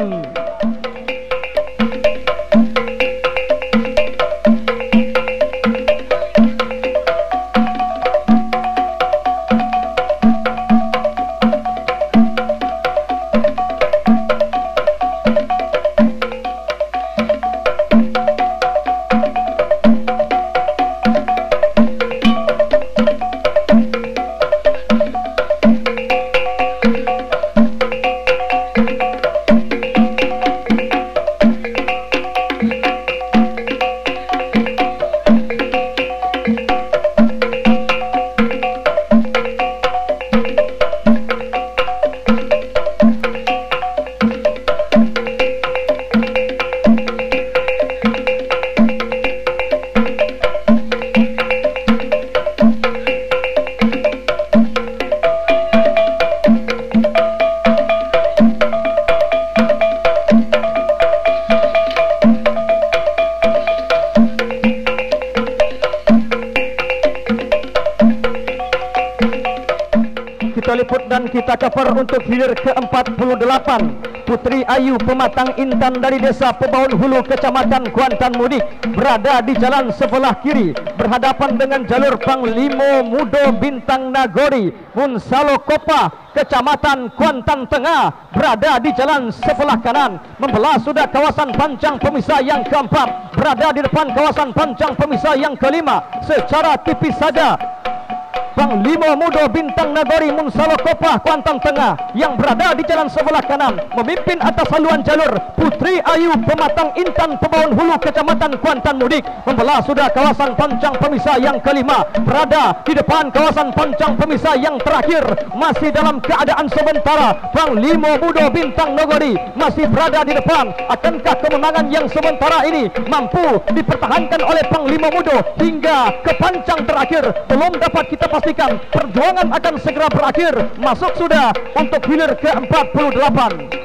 Kita liput dan kita cover untuk hilir ke-48 Putri Ayu Pematang Intan dari desa Pebawon Hulu Kecamatan Kuantan Mudik berada di jalan sebelah kiri berhadapan dengan jalur Panglima Mudo Bintang Nagori Munsalo Kopa Kecamatan Kuantan Tengah berada di jalan sebelah kanan, membelah sudah kawasan pancang pemisah yang keempat, berada di depan kawasan pancang pemisah yang kelima. Secara tipis saja Panglima Mudo Bintang Nagori Munsalo Kopa Kuantan Tengah yang berada di jalan sebelah kanan, memimpin atas haluan jalur Putri Ayu Pematang Intan Pebawon Hulu Kecamatan Kuantan Mudik, membelah sudah kawasan pancang pemisah yang kelima, berada di depan kawasan pancang pemisah yang terakhir. Masih dalam keadaan sementara Panglima Mudo Bintang Nagori masih berada di depan. Akankah kemenangan yang sementara ini mampu dipertahankan oleh Panglima Mudo hingga ke pancang terakhir? Belum dapat kita pastikan. Perjuangan akan segera berakhir. Masuk sudah untuk hilir ke-48.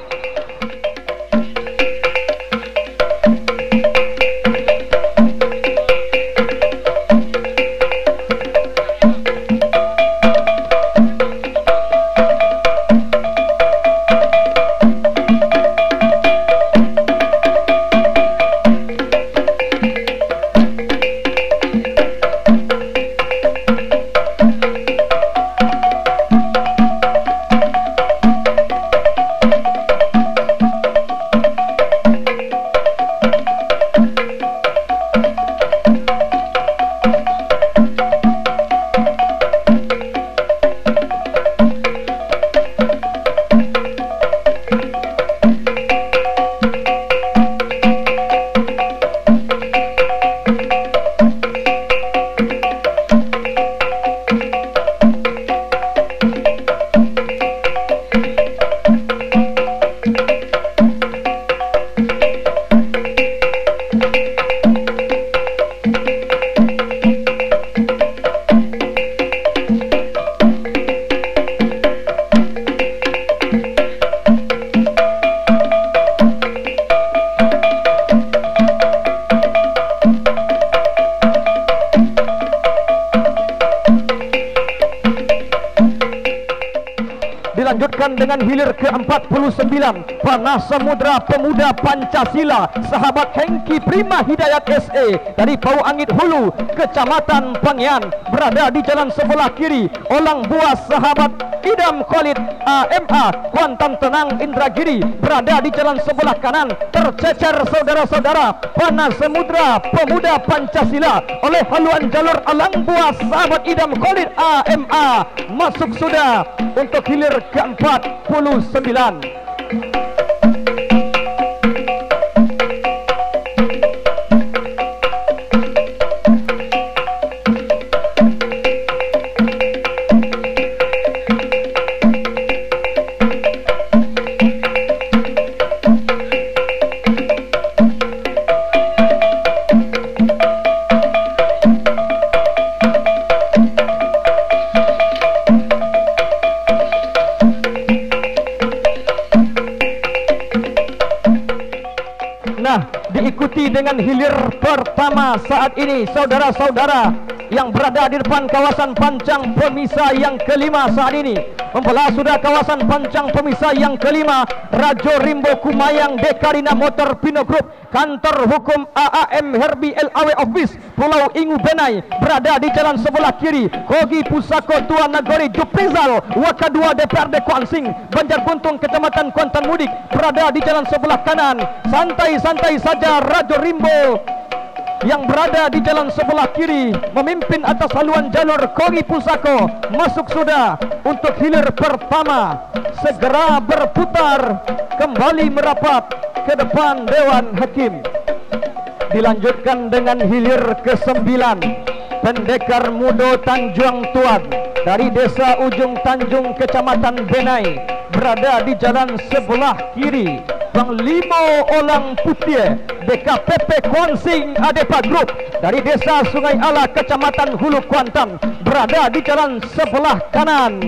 dengan hilir ke-49 Panas Samudra Pemuda Pancasila sahabat Hengki Prima Hidayat SE dari Pau Angit Hulu, Kecamatan Pangian, berada di jalan sebelah kiri. Olang buas sahabat Idam Khalid AMA Kuantan Tenang Indragiri berada di jalan sebelah kanan. Tercecer saudara-saudara Panas Samudra Pemuda Pancasila oleh haluan jalur olang buas sahabat Idam Khalid AMA masuk sudah untuk hilir ke-49. Diikuti dengan hilir pertama saat ini saudara-saudara yang berada di depan kawasan pancang pemisah yang kelima saat ini. Membelah sudah kawasan pancang pemisah yang kelima Rajo Rimbo Kumayang Dekarina Motor Pino Group, kantor hukum AAM Herbi LAW Office Pulau Ingu Benai berada di jalan sebelah kiri. Kogi Pusako Tuan Nagori Juprizal Wakadua DPRD Kuansing Banjar Buntung Kecamatan Kuantan Mudik berada di jalan sebelah kanan. Santai-santai saja Rajo Rimbo yang berada di jalan sebelah kiri memimpin atas haluan jalur Kogi Pusako masuk sudah untuk hilir pertama. Segera berputar kembali merapat ke depan Dewan Hakim. Dilanjutkan dengan hilir ke-9 Pendekar Mudo Tanjung Tuan dari Desa Ujung Tanjung Kecamatan Benai berada di jalan sebelah kiri. Bang Limo Olang Putih DKPP Kuansing Adepa Group dari Desa Sungai Ala Kecamatan Hulu Kuantan berada di jalan sebelah kanan.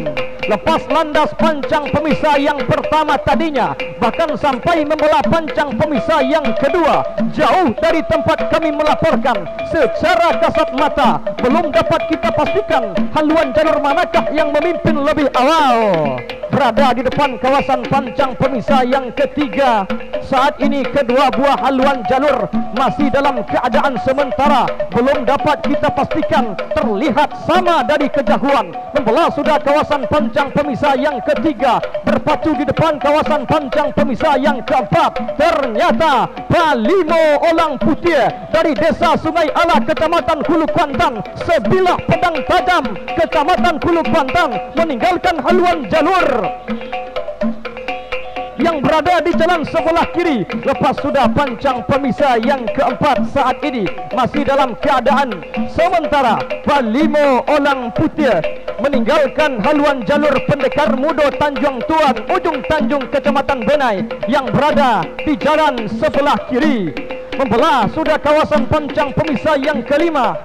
Lepas landas pancang pemisah yang pertama tadinya, bahkan sampai membelah pancang pemisah yang kedua, jauh dari tempat kami melaporkan secara kasat mata belum dapat kita pastikan haluan jalur manakah yang memimpin lebih awal. Berada di depan kawasan pancang pemisah yang ketiga saat ini, kedua buah haluan jalur masih dalam keadaan sementara, belum dapat kita pastikan terlihat sama dari kejauhan. Membelah sudah kawasan pancang pemisah yang ketiga, berpacu di depan kawasan pancang pemisah yang keempat. Ternyata Palimo Olang Putih dari Desa Sungai Ala Kecamatan Hulu Kuantan sebilah pedang tajam Kecamatan Hulu Kuantan meninggalkan haluan jalur yang berada di jalan sebelah kiri. Lepas sudah pancang pemisah yang keempat saat ini masih dalam keadaan sementara. Palimo Olang Putih meninggalkan haluan jalur Pendekar Mudo Tanjung Tuan Ujung Tanjung Kecamatan Benai yang berada di jalan sebelah kiri. Membelah sudah kawasan pancang pemisah yang kelima.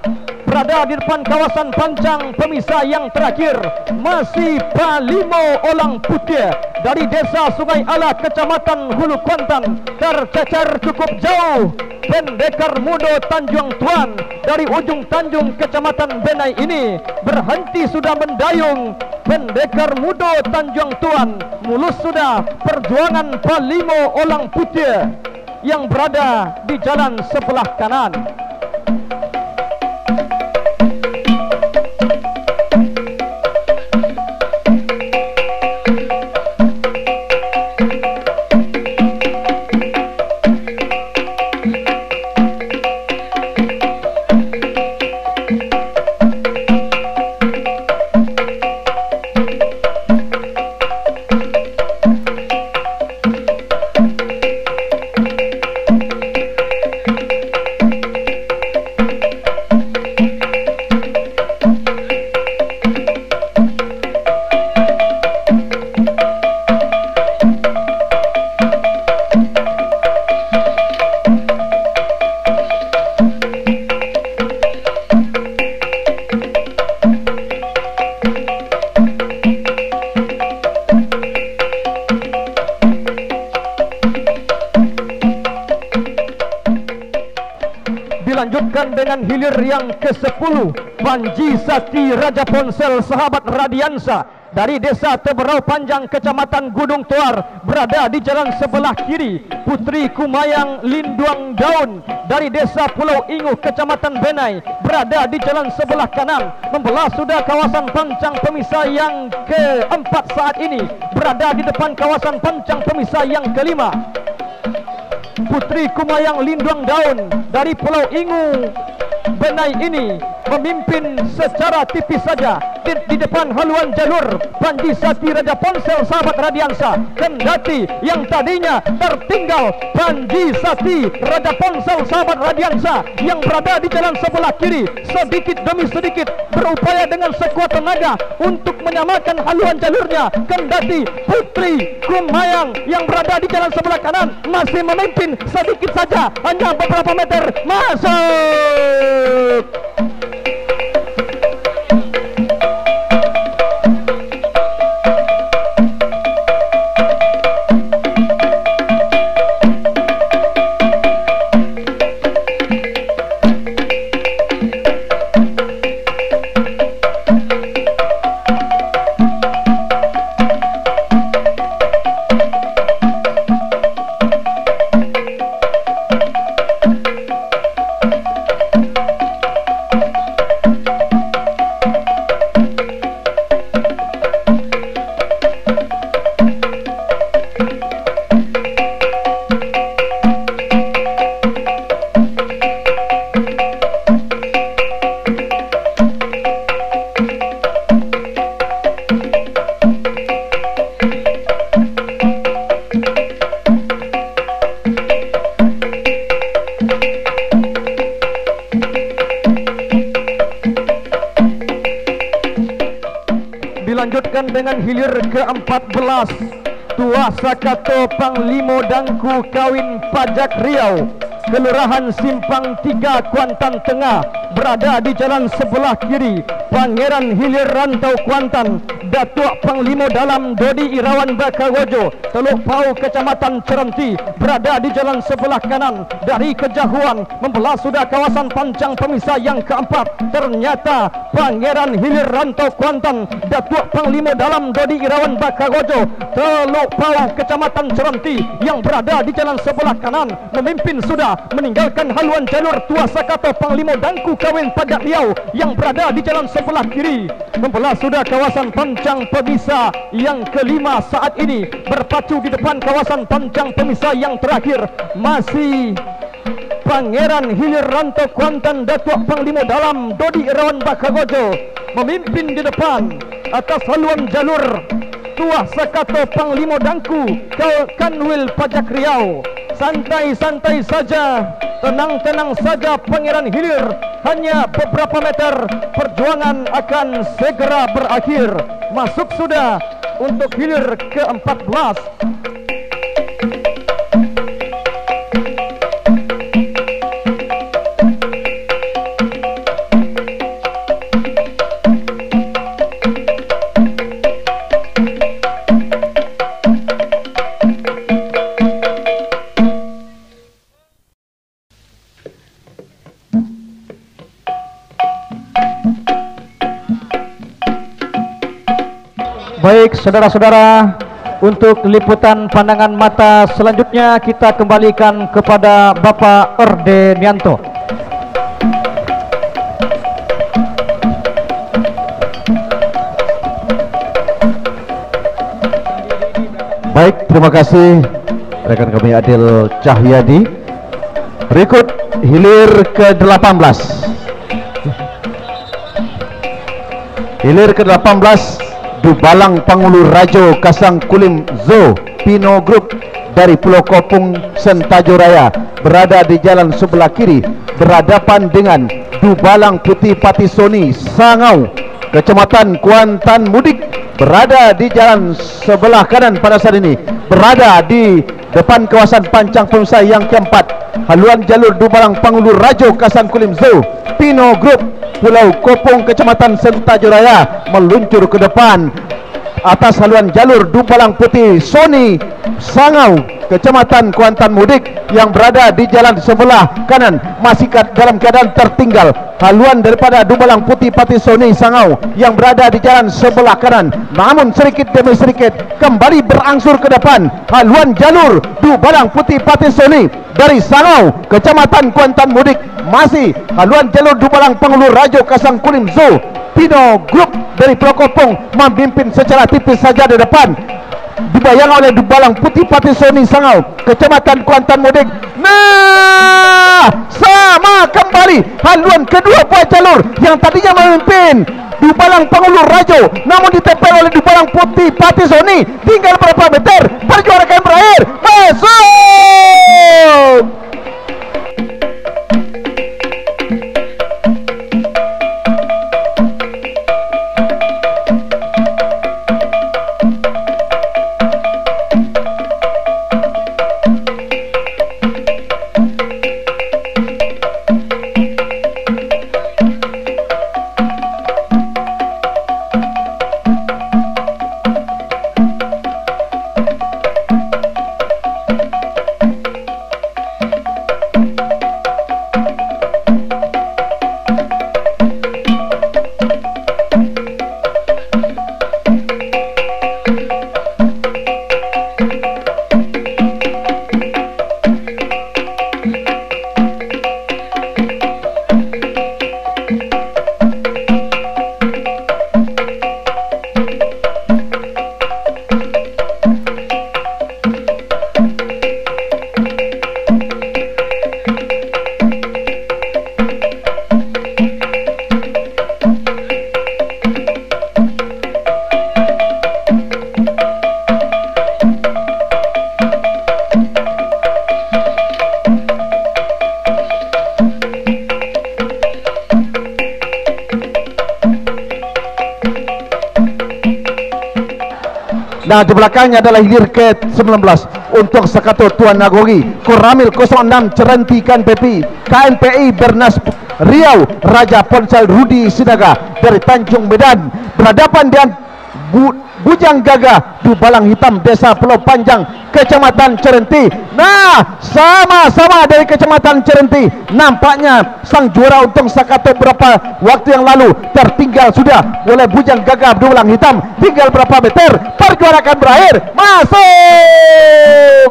Berada di depan kawasan pancang pemisah yang terakhir masih Palimo Olang Putih dari Desa Sungai Ala Kecamatan Hulu Kuantan. Tercecer cukup jauh Pendekar Mudo Tanjung Tuan dari Ujung Tanjung Kecamatan Benai ini berhenti sudah mendayung. Pendekar Mudo Tanjung Tuan mulus sudah perjuangan Palimo Olang Putih yang berada di jalan sebelah kanan. Dilanjutkan dengan hilir yang ke-10 Panji Sakti Raja Ponsel sahabat Radiansa dari Desa Teberau Panjang, Kecamatan Gunung Tuar, berada di jalan sebelah kiri. Putri Kumayang Linduang Daun dari Desa Pulau Inguh, Kecamatan Benai, berada di jalan sebelah kanan. Membelah sudah kawasan pancang pemisah yang keempat saat ini, berada di depan kawasan pancang pemisah yang kelima. Putri Kumayang Linduang Daun dari Pulau Inguh Benai ini memimpin secara tipis saja di depan haluan jalur Panji Sati Raja Ponsel sahabat Radiansa. Kendati yang tadinya tertinggal Panji Sati Raja Ponsel sahabat Radiansa yang berada di jalan sebelah kiri sedikit demi sedikit berupaya dengan sekuat tenaga untuk menyamakan haluan jalurnya. Kendati Putri Kumayang yang berada di jalan sebelah kanan masih memimpin sedikit saja, hanya beberapa meter. Masuk. Dilanjutkan dengan hilir ke-14, Tua Sakato Panglimo Dangku Kawin Pajak Riau, Kelurahan Simpang 3 Kuantan Tengah, berada di jalan sebelah kiri. Pangeran Hilir Rantau Kuantan, Datuk Panglimo Dalam Dodi Irawan Bakagojo, Teluk Pau Kecamatan Cerenti, berada di jalan sebelah kanan. Dari kejauhan membelah sudah kawasan pancang pemisah yang keempat. Ternyata Pangeran Hilir Rantau Kuantan, Datuk Panglimo Dalam Dodi Irawan Bakagojo, Teluk Pau Kecamatan Cerenti yang berada di jalan sebelah kanan memimpin sudah, meninggalkan haluan jalur Tua Sakato Panglimo Dangku Kawin Pajak Riau yang berada di jalan sebelah kiri. Membelah sudah kawasan pancang pemisah yang kelima saat ini, berpacu di depan kawasan pancang pemisah yang terakhir. Masih Pangeran Hilir Rantau Kuantan, Datuk Panglimo Dalam Dodi Irawan Bakagojo memimpin di depan atas haluan jalur Tua Sakato Panglimo Dangku Kanwil Pajak Riau. Santai-santai saja, tenang-tenang saja Pangeran Hilir. Hanya beberapa meter, perjuangan akan segera berakhir. Masuk sudah untuk hilir ke-14. Baik saudara-saudara, untuk liputan pandangan mata selanjutnya kita kembalikan kepada Bapak Orde Nianto. Baik, terima kasih rekan kami Adil Cahyadi. Berikut hilir ke-18. Hilir ke-18 Dubalang Pangulu Rajo Kasang Kulim Zo Pino Group dari Pulau Kopung Sentajo Raya, berada di jalan sebelah kiri berhadapan dengan Dubalang Putih Patisoni Sangau Kecamatan Kuantan Mudik, berada di jalan sebelah kanan pada saat ini, berada di depan kawasan pancang pemisah yang keempat. Haluan jalur Dubalang Pangulu Rajo Kasang Kulim Zo Pino Group Pulau Kopong Kecamatan Sentajo Raya meluncur ke depan atas haluan jalur Dubalang Putih Soni Sangau Kecamatan Kuantan Mudik yang berada di jalan sebelah kanan masih dalam keadaan tertinggal. haluan daripada Dubalang Putih Pati Sony Sangau yang berada di jalan sebelah kanan. Namun sedikit demi sedikit kembali berangsur ke depan. Haluan jalur Dubalang Putih Pati Sony dari Sangau, Kecamatan Kuantan Mudik. Masih haluan jalur Dubalang Pengulu Rajo Kasang Kulim Zoo. Pino Group dari Pelokopong memimpin secara tipis saja di depan, dibayang oleh Dubalang Putih Pati Sony Sangau, Kecamatan Kuantan Mudik. Nah, sama kembali haluan kedua buah jalur yang tadinya memimpin Dubalang Pengulu Rajo, namun ditempel oleh Dubalang Putih Pati Sony. Tinggal berapa meter, perjuangan akan berakhir. Masuk! Nah, di belakangnya adalah hilir ke-19 untuk Sakato Tuan Nagori, Koramil 06 Cerentikan Pepi, KNPI Bernas Riau, Raja Ponsel Rudi Sinaga dari Tanjung Medan berhadapan dengan Bujang Gagah Dubalang Hitam Desa Pulau Panjang, Kecamatan Cerenti. Nah, sama-sama dari Kecamatan Cerenti. Nampaknya sang juara untuk Sakato beberapa waktu yang lalu tertinggal sudah oleh Bujang Gagah Dubalang Hitam. Tinggal berapa meter, perjuangan akan berakhir. Masuk!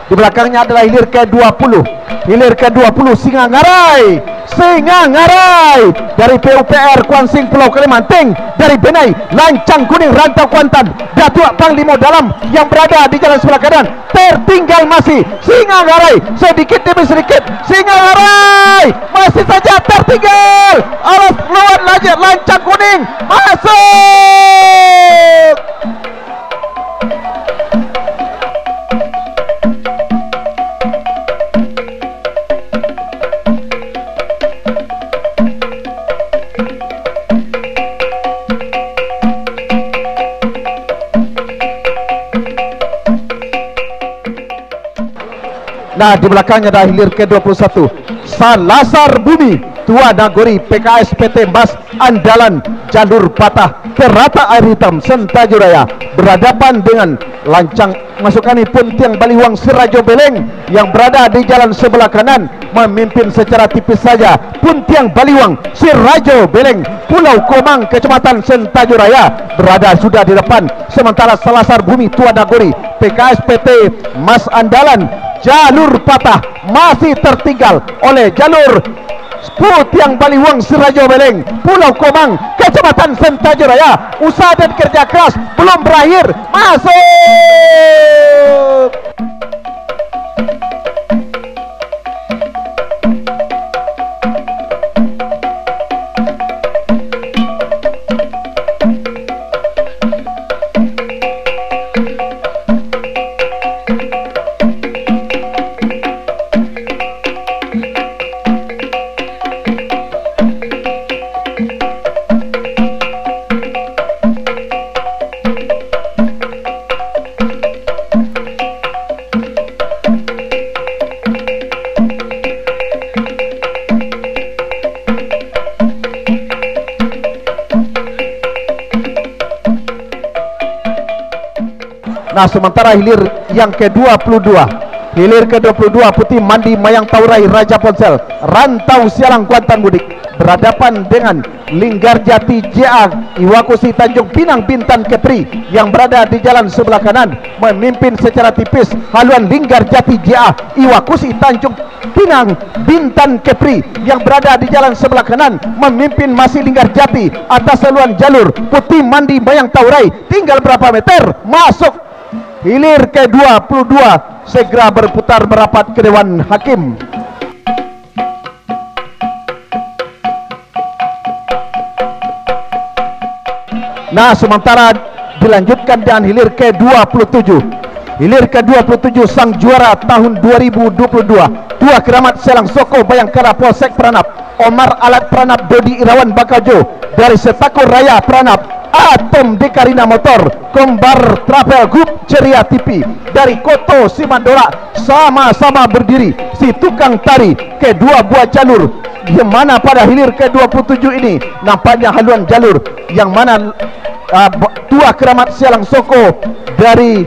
Di belakangnya adalah hilir ke-20. Hilir ke-20 Singa Ngarai. Singa Ngarai dari PUPR Kuansing Pulau Kalimantan, dari Benai Lancang Kuning Rantau Kuantan, Datuk Panglima Dalam yang berada di jalan sebelah kanan. Tertinggal masih Singa Ngarai, sedikit demi sedikit Singa Ngarai masih saja tertinggal. Alas lawan lagi Lancang Kuning masuk. Nah, di belakangnya ada hilir ke-21 Salasar Bumi Tua Nagori PKS PT Mas Andalan Jalur Patah Kerata Air Hitam Sentajuraya berhadapan dengan Lancang Masukani Puntiang Baliwang Sirajo Beleng yang berada di jalan sebelah kanan. Memimpin secara tipis saja Puntiang Baliwang Sirajo Beleng Pulau Komang Kecamatan Sentajuraya berada sudah di depan, sementara Salasar Bumi Tua Nagori PKS PT Mas Andalan Jalur Patah masih tertinggal oleh jalur Puntiang Baliwang Sirajo Beleng Pulau Komang Kecamatan Sentajuraya. Usaha dan kerja keras belum berakhir. Masuk. Nah, sementara hilir yang ke-22, hilir ke-22 Putih Mandi Mayang Taurai Raja Ponsel Rantau Sialang Kuantan Mudik berhadapan dengan Linggarjati JA Iwakusi Tanjung Pinang Bintan Kepri yang berada di jalan sebelah kanan. Memimpin secara tipis haluan Linggarjati JA Iwakusi Tanjung Pinang Bintan Kepri yang berada di jalan sebelah kanan. Memimpin masih Linggarjati atas haluan jalur Putih Mandi Mayang Taurai. Tinggal berapa meter masuk hilir ke-22, segera berputar merapat ke Dewan Hakim. Nah, sementara dilanjutkan dengan hilir ke-27. Hilir ke-27 sang juara tahun 2022, Tua Keramat Selang Soko Bayangkara Polsek Pranap, Omar Alat Pranap Dodi Irawan Bakajo. Dari Setako Raya Pranap, Atom Dekarina Motor, Kombar Travel Group Ceria TV. Dari Koto Simandola sama-sama berdiri si tukang tari kedua buah jalur, yang mana pada hilir ke-27 ini nampaknya haluan jalur yang mana Tua Keramat Sialang Soko dari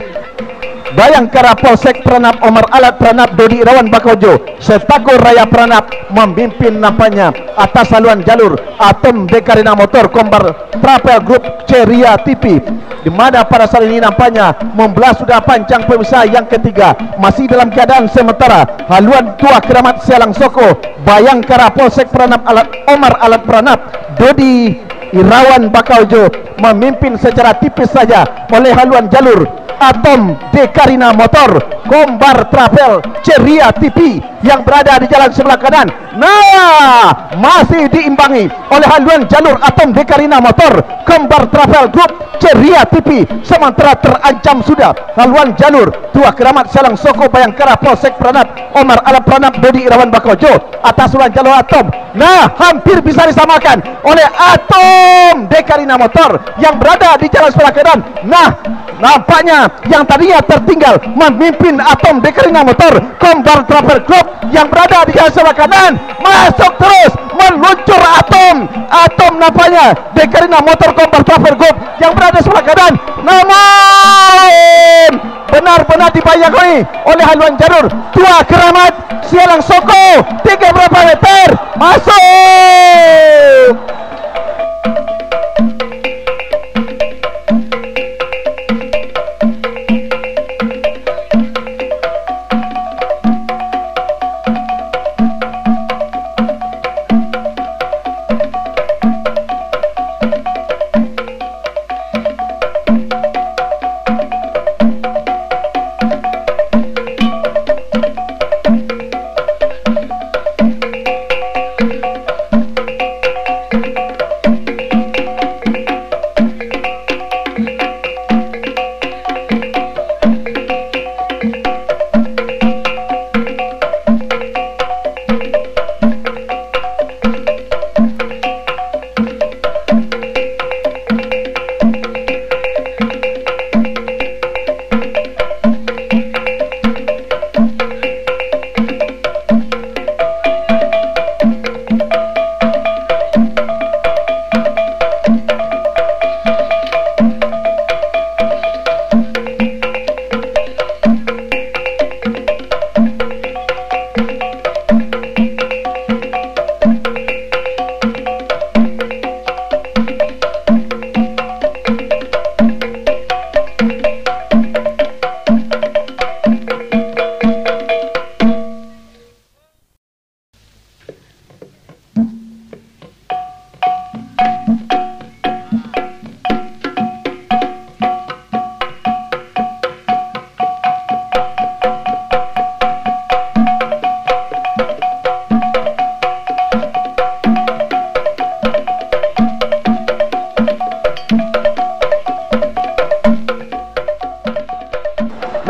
Bayangkara Polsek Pranap, Omar Alat Pranap Dodi Irawan Bakojo, Setako Raya Pranap memimpin nampaknya atas haluan jalur Atom Dekarina Motor, Kombar Travel Group Ceria TV, di mana pada saat ini nampaknya membelah sudah panjang pemirsa yang ketiga. Masih dalam keadaan sementara haluan Tua Keramat Sialang Soko Bayangkara Polsek Pranap Omar Alat Pranap Dodi Irawan Bakojo memimpin secara tipis saja oleh haluan jalur Atom Dekarina Motor, Kombar Travel Ceria TV yang berada di jalan sebelah kanan. Nah, masih diimbangi oleh haluan jalur Atom Dekarina Motor, Kombar Travel Group Ceria TV. Sementara terancam sudah haluan jalur Tua Keramat Sialang Soko Bayangkara Polsek Pranap, Omar Alat Pranap Dodi Irawan Bakojo atas haluan jalur Atom. Nah, hampir bisa disamakan oleh Atom Dekarina Motor yang berada di jalan sebelah kanan. Nah, nampaknya yang tadinya tertinggal memimpin Atom Dekarina Motor, Kombar Travel Group yang berada di jalan sebelah kanan, masuk terus meluncur Atom nampaknya Dekarina Motor, Kombar Travel Group yang berada di sebelah kanan, namun benar-benar dibayangi oleh haluan jalur Tua Keramat Sialang Soko. 3 berapa meter masuk.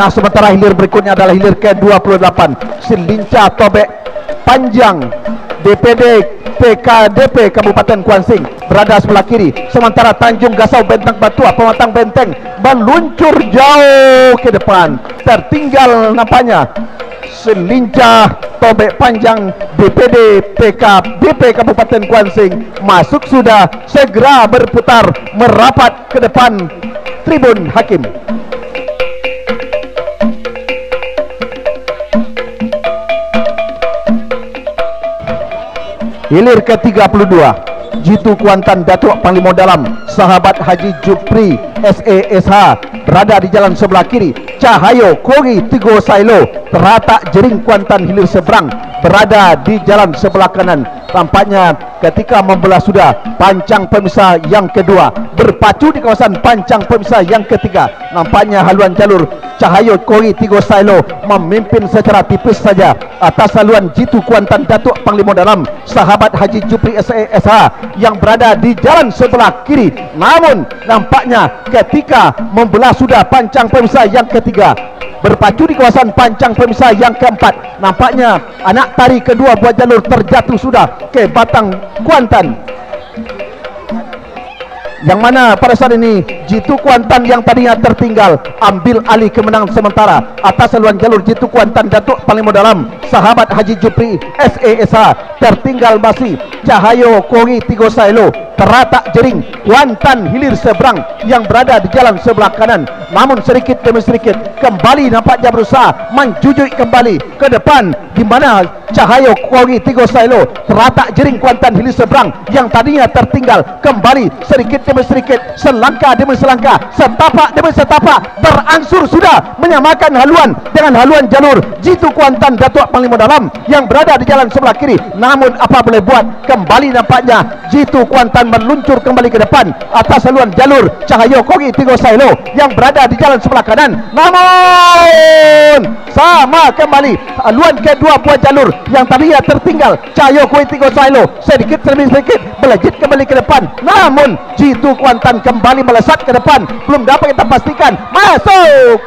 Nah, sementara hilir berikutnya adalah hilir ke-28 Silinca Tobek Panjang DPD PKDP Kabupaten Kuansing berada sebelah kiri. Sementara Tanjung Gasau Benteng Batua Pematang Benteng meluncur jauh ke depan. Tertinggal nampaknya Silinca Tobek Panjang DPD PKDP Kabupaten Kuansing masuk sudah, segera berputar merapat ke depan Tribun Hakim. hilir ke-32 Jitu Kuantan Datuk Panglima Dalam sahabat Haji Jupri SASH berada di jalan sebelah kiri. Cahayo Kori Tigo Sailo teratak Jering Kuantan hilir seberang berada di jalan sebelah kanan. Tampaknya ketika membelah sudah pancang pemisah yang kedua berpacu di kawasan pancang pemisah yang ketiga. Nampaknya haluan jalur Cahayo Kori Tigo Sailo memimpin secara tipis saja atas haluan Jitu Kuantan Datuk Panglima Dalam sahabat Haji Jupri SASH yang berada di jalan sebelah kiri. Namun nampaknya ketika membelah sudah pancang pemisah yang ketiga berpacu di kawasan pancang pemisah yang keempat, nampaknya anak tari kedua buat jalur terjatuh sudah ke batang Kuantan, yang mana pada saat ini Jitu Kuantan yang tadinya tertinggal ambil alih kemenangan sementara atas haluan jalur Jitu Kuantan Datuk Panglima Dalam sahabat Haji Jupri SASH. Tertinggal masih Cahayo Kori Tigo Sailo teratak Jering Kuantan hilir seberang yang berada di jalan sebelah kanan. Namun sedikit demi sedikit kembali nampaknya berusaha menjujuk kembali ke depan, di mana Cahayo Kori Tigo Sailo teratak Jering Kuantan hilir seberang yang tadinya tertinggal kembali sedikit demi sedikit, selangkah demi selangkah, setapak demi setapak berangsur sudah menyamakan haluan dengan haluan jalur Jitu Kuantan Datuk Panglima Dalam yang berada di jalan sebelah kiri. Namun apa boleh buat, kembali nampaknya Jitu Kuantan meluncur kembali ke depan atas haluan jalur Cahayo Kori Tigo Sailo yang berada di jalan sebelah kanan. Namun sama kembali haluan kedua buat jalur yang tadinya tertinggal Cahayo Kori Tigo Sailo sedikit demi sedikit melejit kembali ke depan. Namun Jitu Kuantan kembali melesat ke depan, belum dapat kita pastikan. Masuk.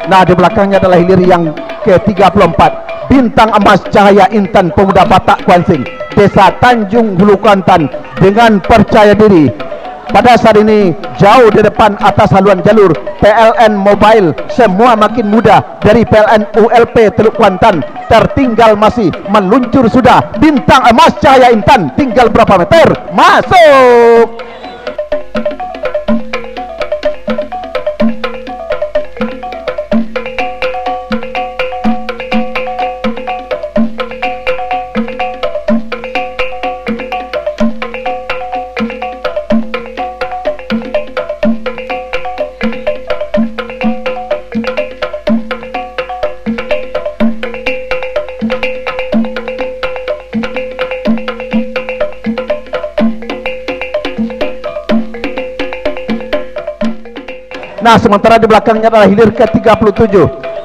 Nah, di belakangnya adalah hilir yang ke-34 Bintang Emas Cahaya Intan Pemuda Batak Kuansing Desa Tanjung Hulu Kuantan dengan percaya diri. Pada saat ini jauh di depan atas haluan jalur PLN Mobile, semua makin mudah dari PLN ULP Teluk Kuantan. Tertinggal masih meluncur sudah Bintang Emas Cahaya Intan, tinggal berapa meter? Masuk. Nah, sementara di belakangnya adalah hilir ke-37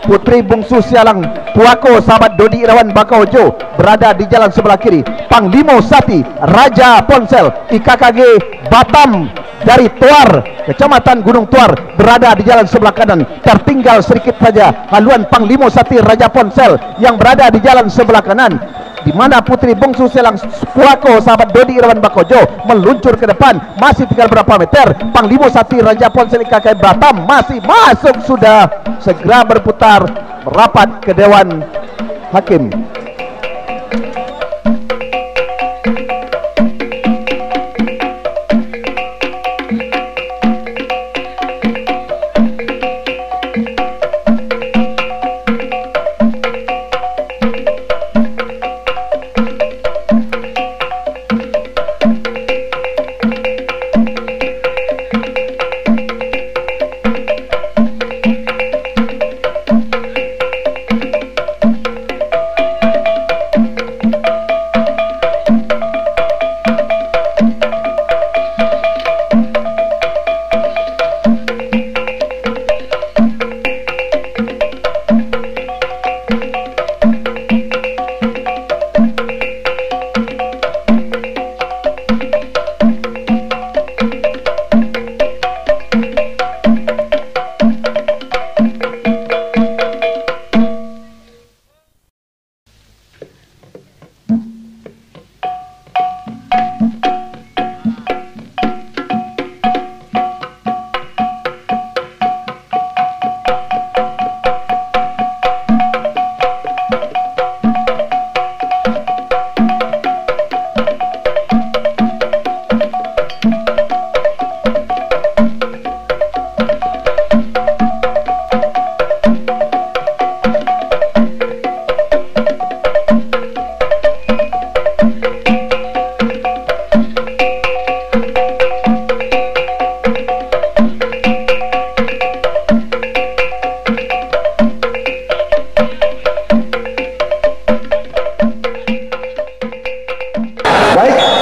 Putri Bungsu Sialang Puako sahabat Dodi Irawan Bakaujo berada di jalan sebelah kiri. Panglima Sati Raja Ponsel IKKG Batam dari Tuar, Kecamatan Gunung Tuar berada di jalan sebelah kanan. Tertinggal sedikit saja haluan Panglima Sati Raja Ponsel yang berada di jalan sebelah kanan. di mana putri bungsu Selang Puako sahabat Dodi Irawan Bakojo meluncur ke depan, masih tinggal berapa meter. Panglima Sati Raja Ponsel KKM Batam masih masuk, sudah segera berputar merapat ke Dewan Hakim.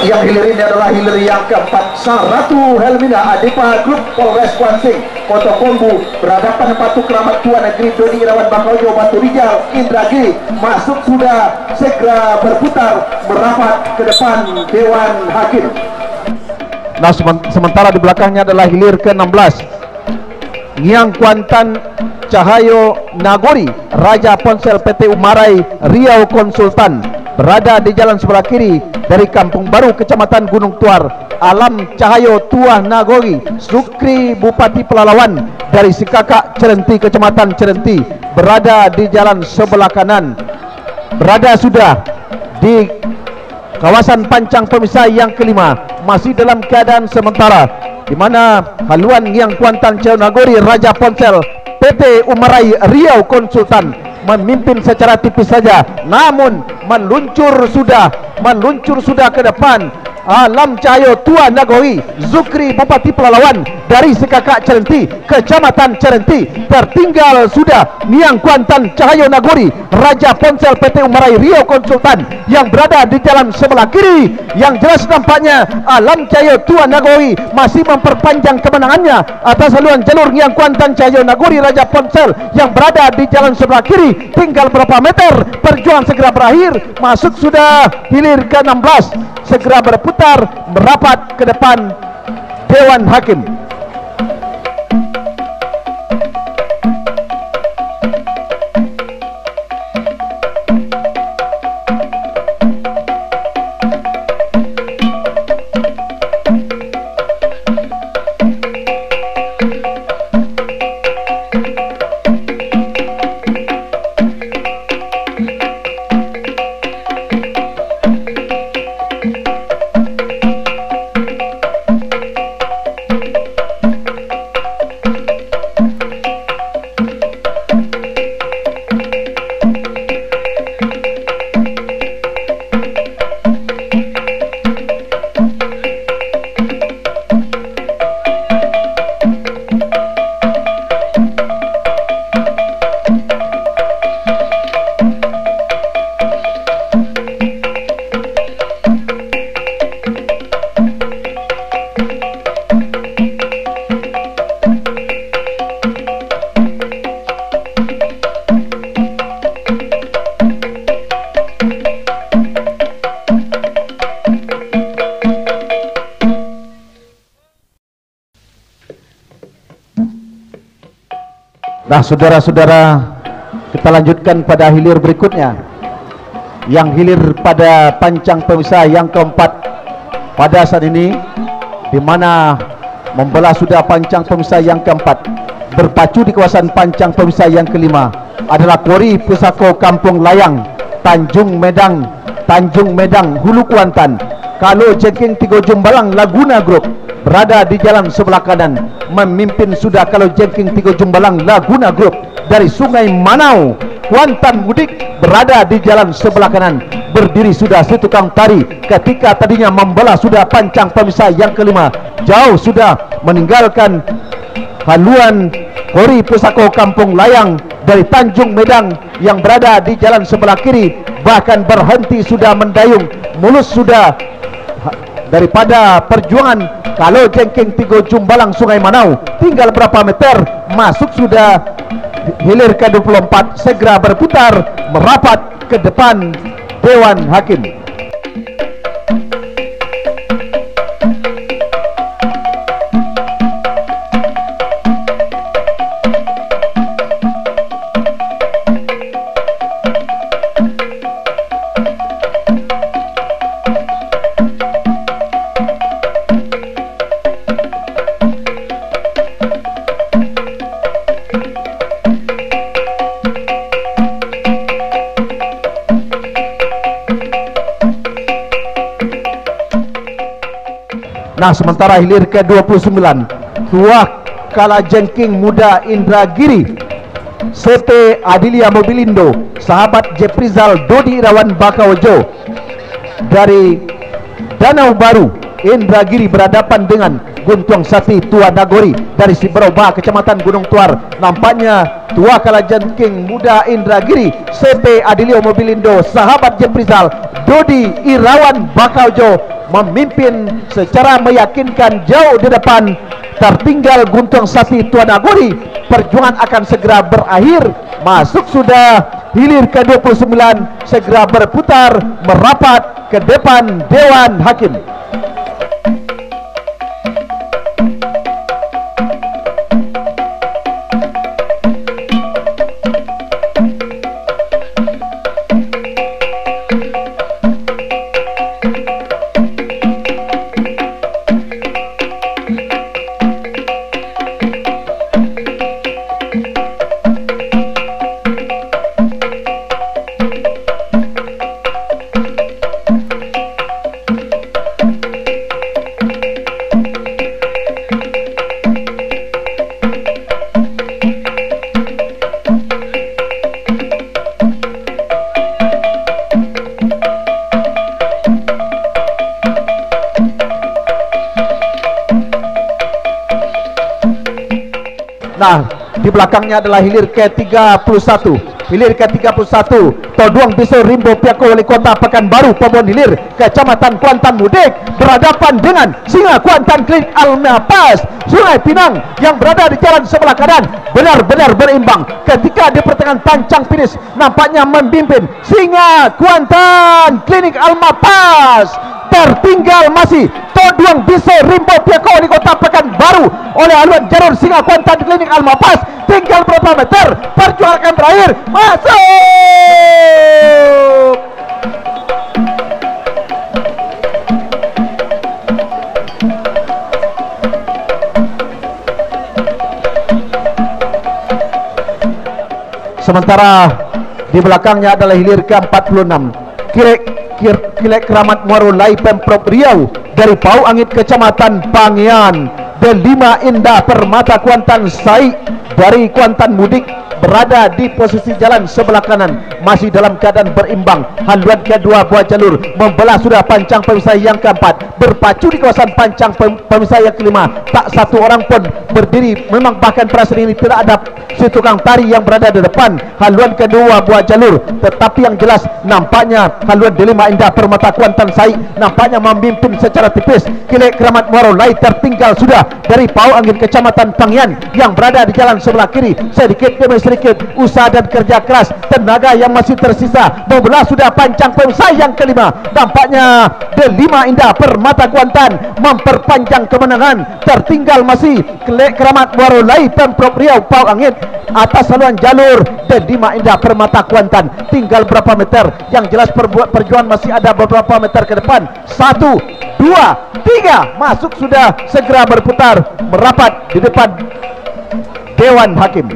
Yang hilir ini adalah hilir yang keempat. Saratu Helmina Adipa Grup Polres Kuansing Kota Kombu berhadapan Patu Keramat Tuan Negeri Dodi Irawan Bakojo Batu Rijal Indragi masuk, sudah segera berputar merapat ke depan Dewan Hakim. Nah, sementara di belakangnya adalah hilir ke-16 Ngiang Kuantan Cahayo Nagori Raja Ponsel PT Umarai Riau Konsultan berada di jalan sebelah kiri dari Kampung Baru Kecamatan Gunung Tuar. Alam Cahayo Tuah Nagori Sukri Bupati Pelalawan dari Sikakak Cerenti Kecamatan Cerenti berada di jalan sebelah kanan, berada sudah di kawasan pancang pemisah yang kelima, masih dalam keadaan sementara, di mana haluan Ngiang Kuantan Cahayo Nagori Raja Ponsel PT Umarai Riau Konsultan memimpin secara tipis saja, namun meluncur sudah ke depan Alam Cahayo Tua Nagori Zukri Bupati Pelalawan dari Sikakak Cerenti Kecamatan Cerenti. Tertinggal sudah Ngiang Kuantan Cahayo Nagori Raja Ponsel PT Umarai Riau Konsultan yang berada di jalan sebelah kiri. Yang jelas nampaknya Alam Cahayo Tua Nagori masih memperpanjang kemenangannya atas haluan jalur Ngiang Kuantan Cahayo Nagori Raja Ponsel yang berada di jalan sebelah kiri. Tinggal berapa meter, perjuangan segera berakhir. Masuk sudah hilir ke-16, segera berputar merapat ke depan Dewan Hakim. Nah, saudara-saudara, kita lanjutkan pada hilir berikutnya. yang hilir pada pancang pemisah yang keempat pada saat ini, di mana membelah sudah pancang pemisah yang keempat. Berpacu di kawasan pancang pemisah yang kelima adalah Kori Pusako Kampung Layang, Tanjung Medang Hulu Kuantan. Kalau Jengking Tigo Jumbalang Laguna Group berada di jalan sebelah kanan, memimpin sudah Kalau Jengking Tigo Jumbalang Laguna Group dari Sungai Manau Kuantan Mudik berada di jalan sebelah kanan. Berdiri sudah si tukang tari ketika tadinya membelah sudah pancang pemisah yang kelima, jauh sudah meninggalkan haluan Kori Pusako Kampung Layang dari Tanjung Medang yang berada di jalan sebelah kiri, bahkan berhenti sudah mendayung mulus sudah daripada perjuangan Kalau Jengking Tigo Jumbalang Sungai Manau. Tinggal berapa meter masuk sudah hilir ke-24, segera berputar merapat ke depan Dewan Hakim. Nah, sementara hilir ke-29 Tuah Kalajengking Muda Indragiri, CP Adilia Mobilindo, sahabat Jeprizal Dodi Irawan Bakaojo dari Danau Baru Indragiri berhadapan dengan Guntuang Sati Tua Nagori dari Siberauba Kecamatan Gunung Tuar. Nampaknya Tuah Kalajengking Muda Indragiri, CP Adilia Mobilindo, sahabat Jeprizal Dodi Irawan Bakaojo memimpin secara meyakinkan jauh di depan. Tertinggal Guntuang Sati Tua Nagori. Perjuangan akan segera berakhir. Masuk sudah hilir ke-29, segera berputar merapat ke depan Dewan Hakim. Nah, di belakangnya adalah hilir ke-31. Hilir ke-31 Toduang Biso Rimbo Piako Wali Kota Pekanbaru Pobon Hilir Kecamatan Kuantan Mudik berhadapan dengan Singa Kuantan Klinik Almapas Sungai Pinang yang berada di jalan sebelah kanan. Benar-benar berimbang ketika di pertengahan pancang finish nampaknya memimpin Singa Kuantan Klinik Almapas. Tertinggal masih Toduang Biso Rimbo Piako Wali Kota Pekanbaru oleh haluan jalur Singa Kuantan Klinik Almapas. Tinggal berapa meter, perjuangan akan berakhir. Masuk. Sementara di belakangnya adalah hilir ke-46 Kilek Keramat Muaro Lai Pemprov Riau dari Pau Angit Kecamatan Pangian. Delima Indah Permata Kuantan Sai dari Kuantan Mudik berada di posisi jalan sebelah kanan, masih dalam keadaan berimbang. Haluan kedua buah jalur membelah sudah pancang pemisah yang keempat, berpacu di kawasan pancang pemisah yang kelima. Tak satu orang pun berdiri. Memang bahkan pada saat ini tidak ada si tukang tari yang berada di depan haluan kedua buah jalur. Tetapi yang jelas nampaknya haluan Delima Indah Permata Kuantan Sai nampaknya memimpin secara tipis. Kilek Keramat Muaro Lai tertinggal sudah dari Pau Angin Kecamatan Pangian yang berada di jalan sebelah kiri. Sedikit demi sedikit usaha dan kerja keras, tenaga yang masih tersisa membelah sudah pancang pemisah yang kelima. Nampaknya Delima Indah Permata Kuantan memperpanjang kemenangan. Tertinggal masih Kilek Keramat Muaro Lai Pemprov Riau Pau Angin atas saluran jalur Dedima Indah Permata Kuantan. Tinggal berapa meter? Yang jelas perjuangan masih ada beberapa meter ke depan. 1, 2, 3, masuk sudah, segera berputar merapat di depan Dewan Hakim.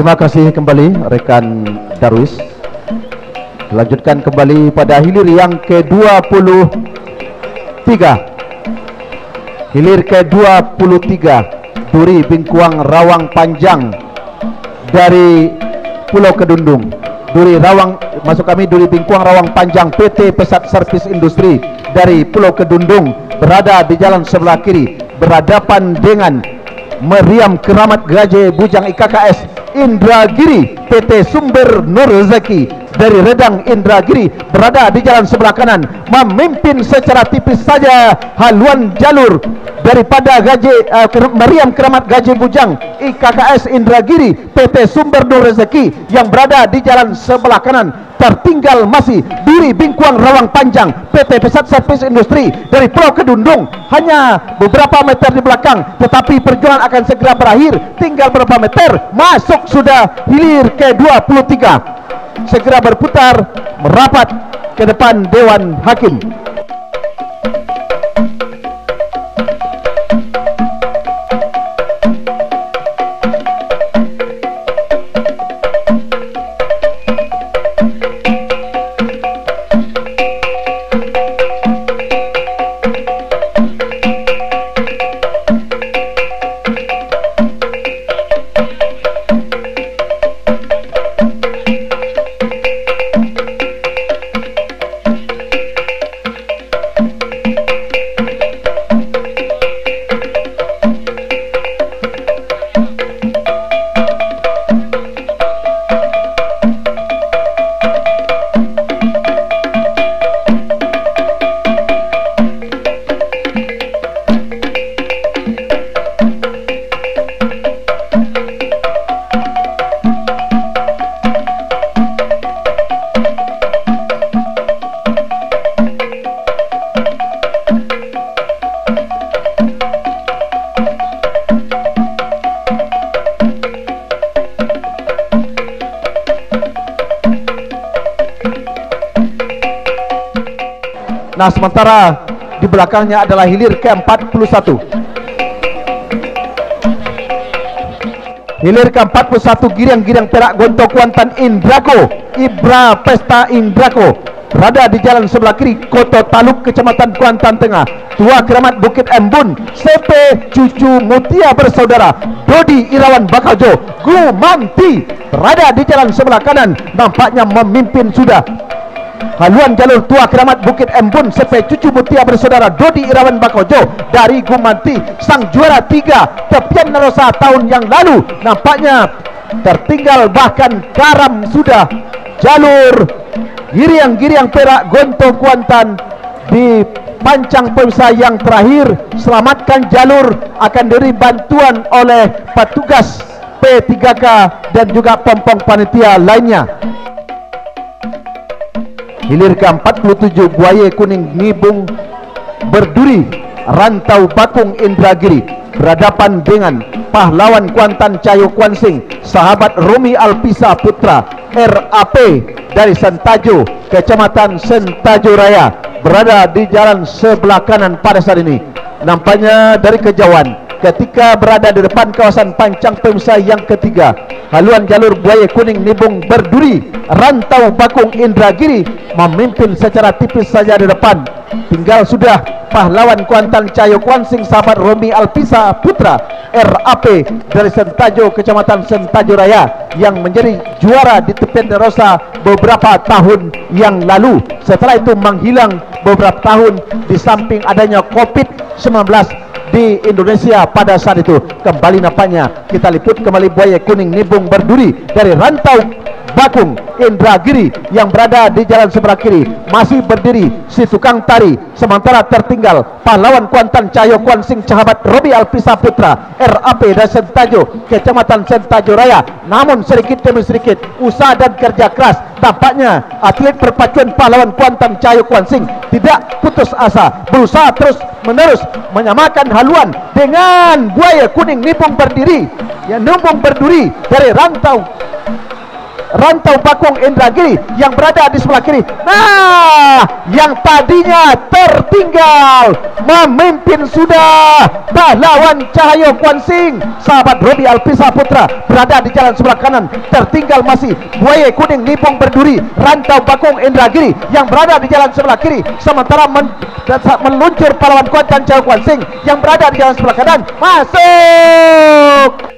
Terima kasih kembali rekan Darwis. Lanjutkan kembali pada hilir yang ke-23. Hilir ke-23 Duri Bingkuang Rawang Panjang dari Pulau Kedundung. Duri Bingkuang Rawang Panjang PT Pesat Servis Industri dari Pulau Kedundung berada di jalan sebelah kiri berhadapan dengan Meriam Keramat Gaje Bujang IKKS Indragiri PT Sumber Nur Rezeki dari Redang Indragiri berada di jalan sebelah kanan, memimpin secara tipis saja haluan jalur daripada Meriam Keramat Gaje Bujang IKKS Indragiri PT Sumber Nur Rezeki yang berada di jalan sebelah kanan. Tertinggal masih Duri Bingkuang Rawang Panjang PT Pesat Servis Industri dari Pulau Kedundung, hanya beberapa meter di belakang, tetapi perjuangan akan segera berakhir. Tinggal berapa meter, masuk sudah hilir ke-23, segera berputar merapat ke depan Dewan Hakim. Nah, sementara di belakangnya adalah hilir ke-41. Hilir ke-41 Giriang-Giriang Perak Gonto Kuantan Indrako Ibra Pesta Indrako berada di jalan sebelah kiri Koto Taluk Kecamatan Kuantan Tengah. Tua Keramat Bukit Embun CP Cucu Mutia Bersaudara Dodi Irawan Bakajo Gumanti berada di jalan sebelah kanan, nampaknya memimpin sudah haluan jalur. Tua Keramat Bukit Embun CP Cucu Mutia Bersaudara Dodi Irawan Bakojo dari Gumanti, sang juara 3 tepian Narosa tahun yang lalu, nampaknya tertinggal, bahkan karam sudah jalur Giriang-Giriang Perak Gonto Kuantan. Di pancang pemirsa yang terakhir, selamatkan jalur akan diberi bantuan oleh petugas P3K dan juga pompong panitia lainnya. Hilir ke-47 Buaya Kuning Ngibung Berduri Rantau Bakung Indragiri berhadapan dengan pahlawan Kuantan Cahyo Kuansing, sahabat Romi Alpisa Putra RAP dari Santajo Kecamatan Sentajo Raya, berada di jalan sebelah kanan pada saat ini. Nampaknya dari kejauhan ketika berada di depan kawasan pancang pemisah yang ketiga, haluan jalur Buaya Kuning Nibung Berduri, Rantau Bakung Indragiri memimpin secara tipis saja di depan. Tinggal sudah pahlawan Kuantan Cahyo Kuansing sahabat Romi Alpisa Putra RAP dari Sentajo, Kecamatan Sentajo Raya, yang menjadi juara di Tepian Rosa beberapa tahun yang lalu. Setelah itu menghilang beberapa tahun di samping adanya COVID-19 di Indonesia pada saat itu. Kembali nampaknya kita liput kembali Buaya Kuning Nibung Berduri dari Rantau Bakung Indragiri yang berada di jalan sebelah kiri. Masih berdiri si tukang tari, sementara tertinggal pahlawan Kuantan Cahyo Kuansing sahabat Robi Alpisa Putra RAP dan Sentajo, Kecamatan Sentajo Raya. Namun sedikit demi sedikit usaha dan kerja keras, tampaknya atlet perpacuan pahlawan Kuantan Cahyo Kuansing tidak putus asa, berusaha terus menerus menyamakan haluan dengan Buaya Kuning Nibung Berdiri yang Nibung Berduri dari Rantau Bakung Indragiri yang berada di sebelah kiri. Nah, yang tadinya tertinggal memimpin sudah pahlawan Cahyo Kuansing sahabat Robi Alpisa Putra, berada di jalan sebelah kanan. Tertinggal masih Buaya Kuning Nibung Berduri, Rantau Bakung Indragiri yang berada di jalan sebelah kiri, sementara meluncur pahlawan Kuantan Cahyo Kuansing yang berada di jalan sebelah kanan. Masuk.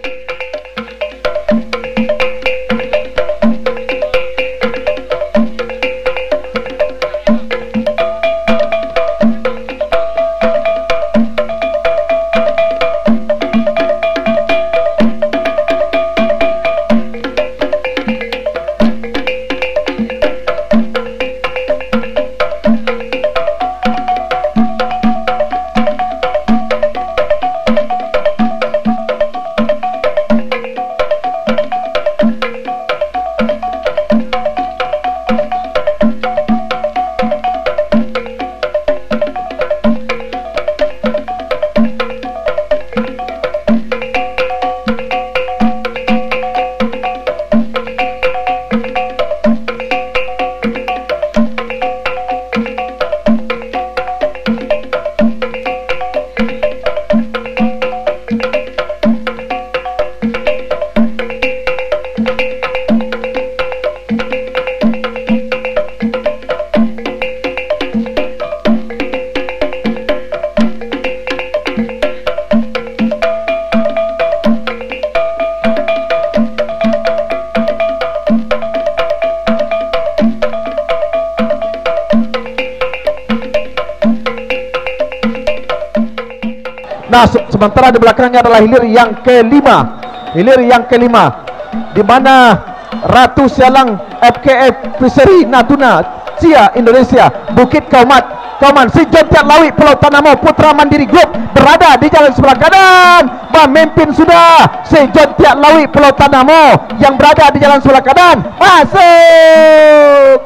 Nah, sementara di belakangnya adalah hilir yang kelima. Hilir yang kelima di mana Ratu Sialang FKF Fishery Natuna Cia Indonesia Bukit Kauman si Jontiat Lawi Pulau Tanamo Putra Mandiri Group berada di jalan sebelah kanan. Memimpin sudah si Jontiat Lawi Pulau Tanamo yang berada di jalan sebelah kanan. Masuk.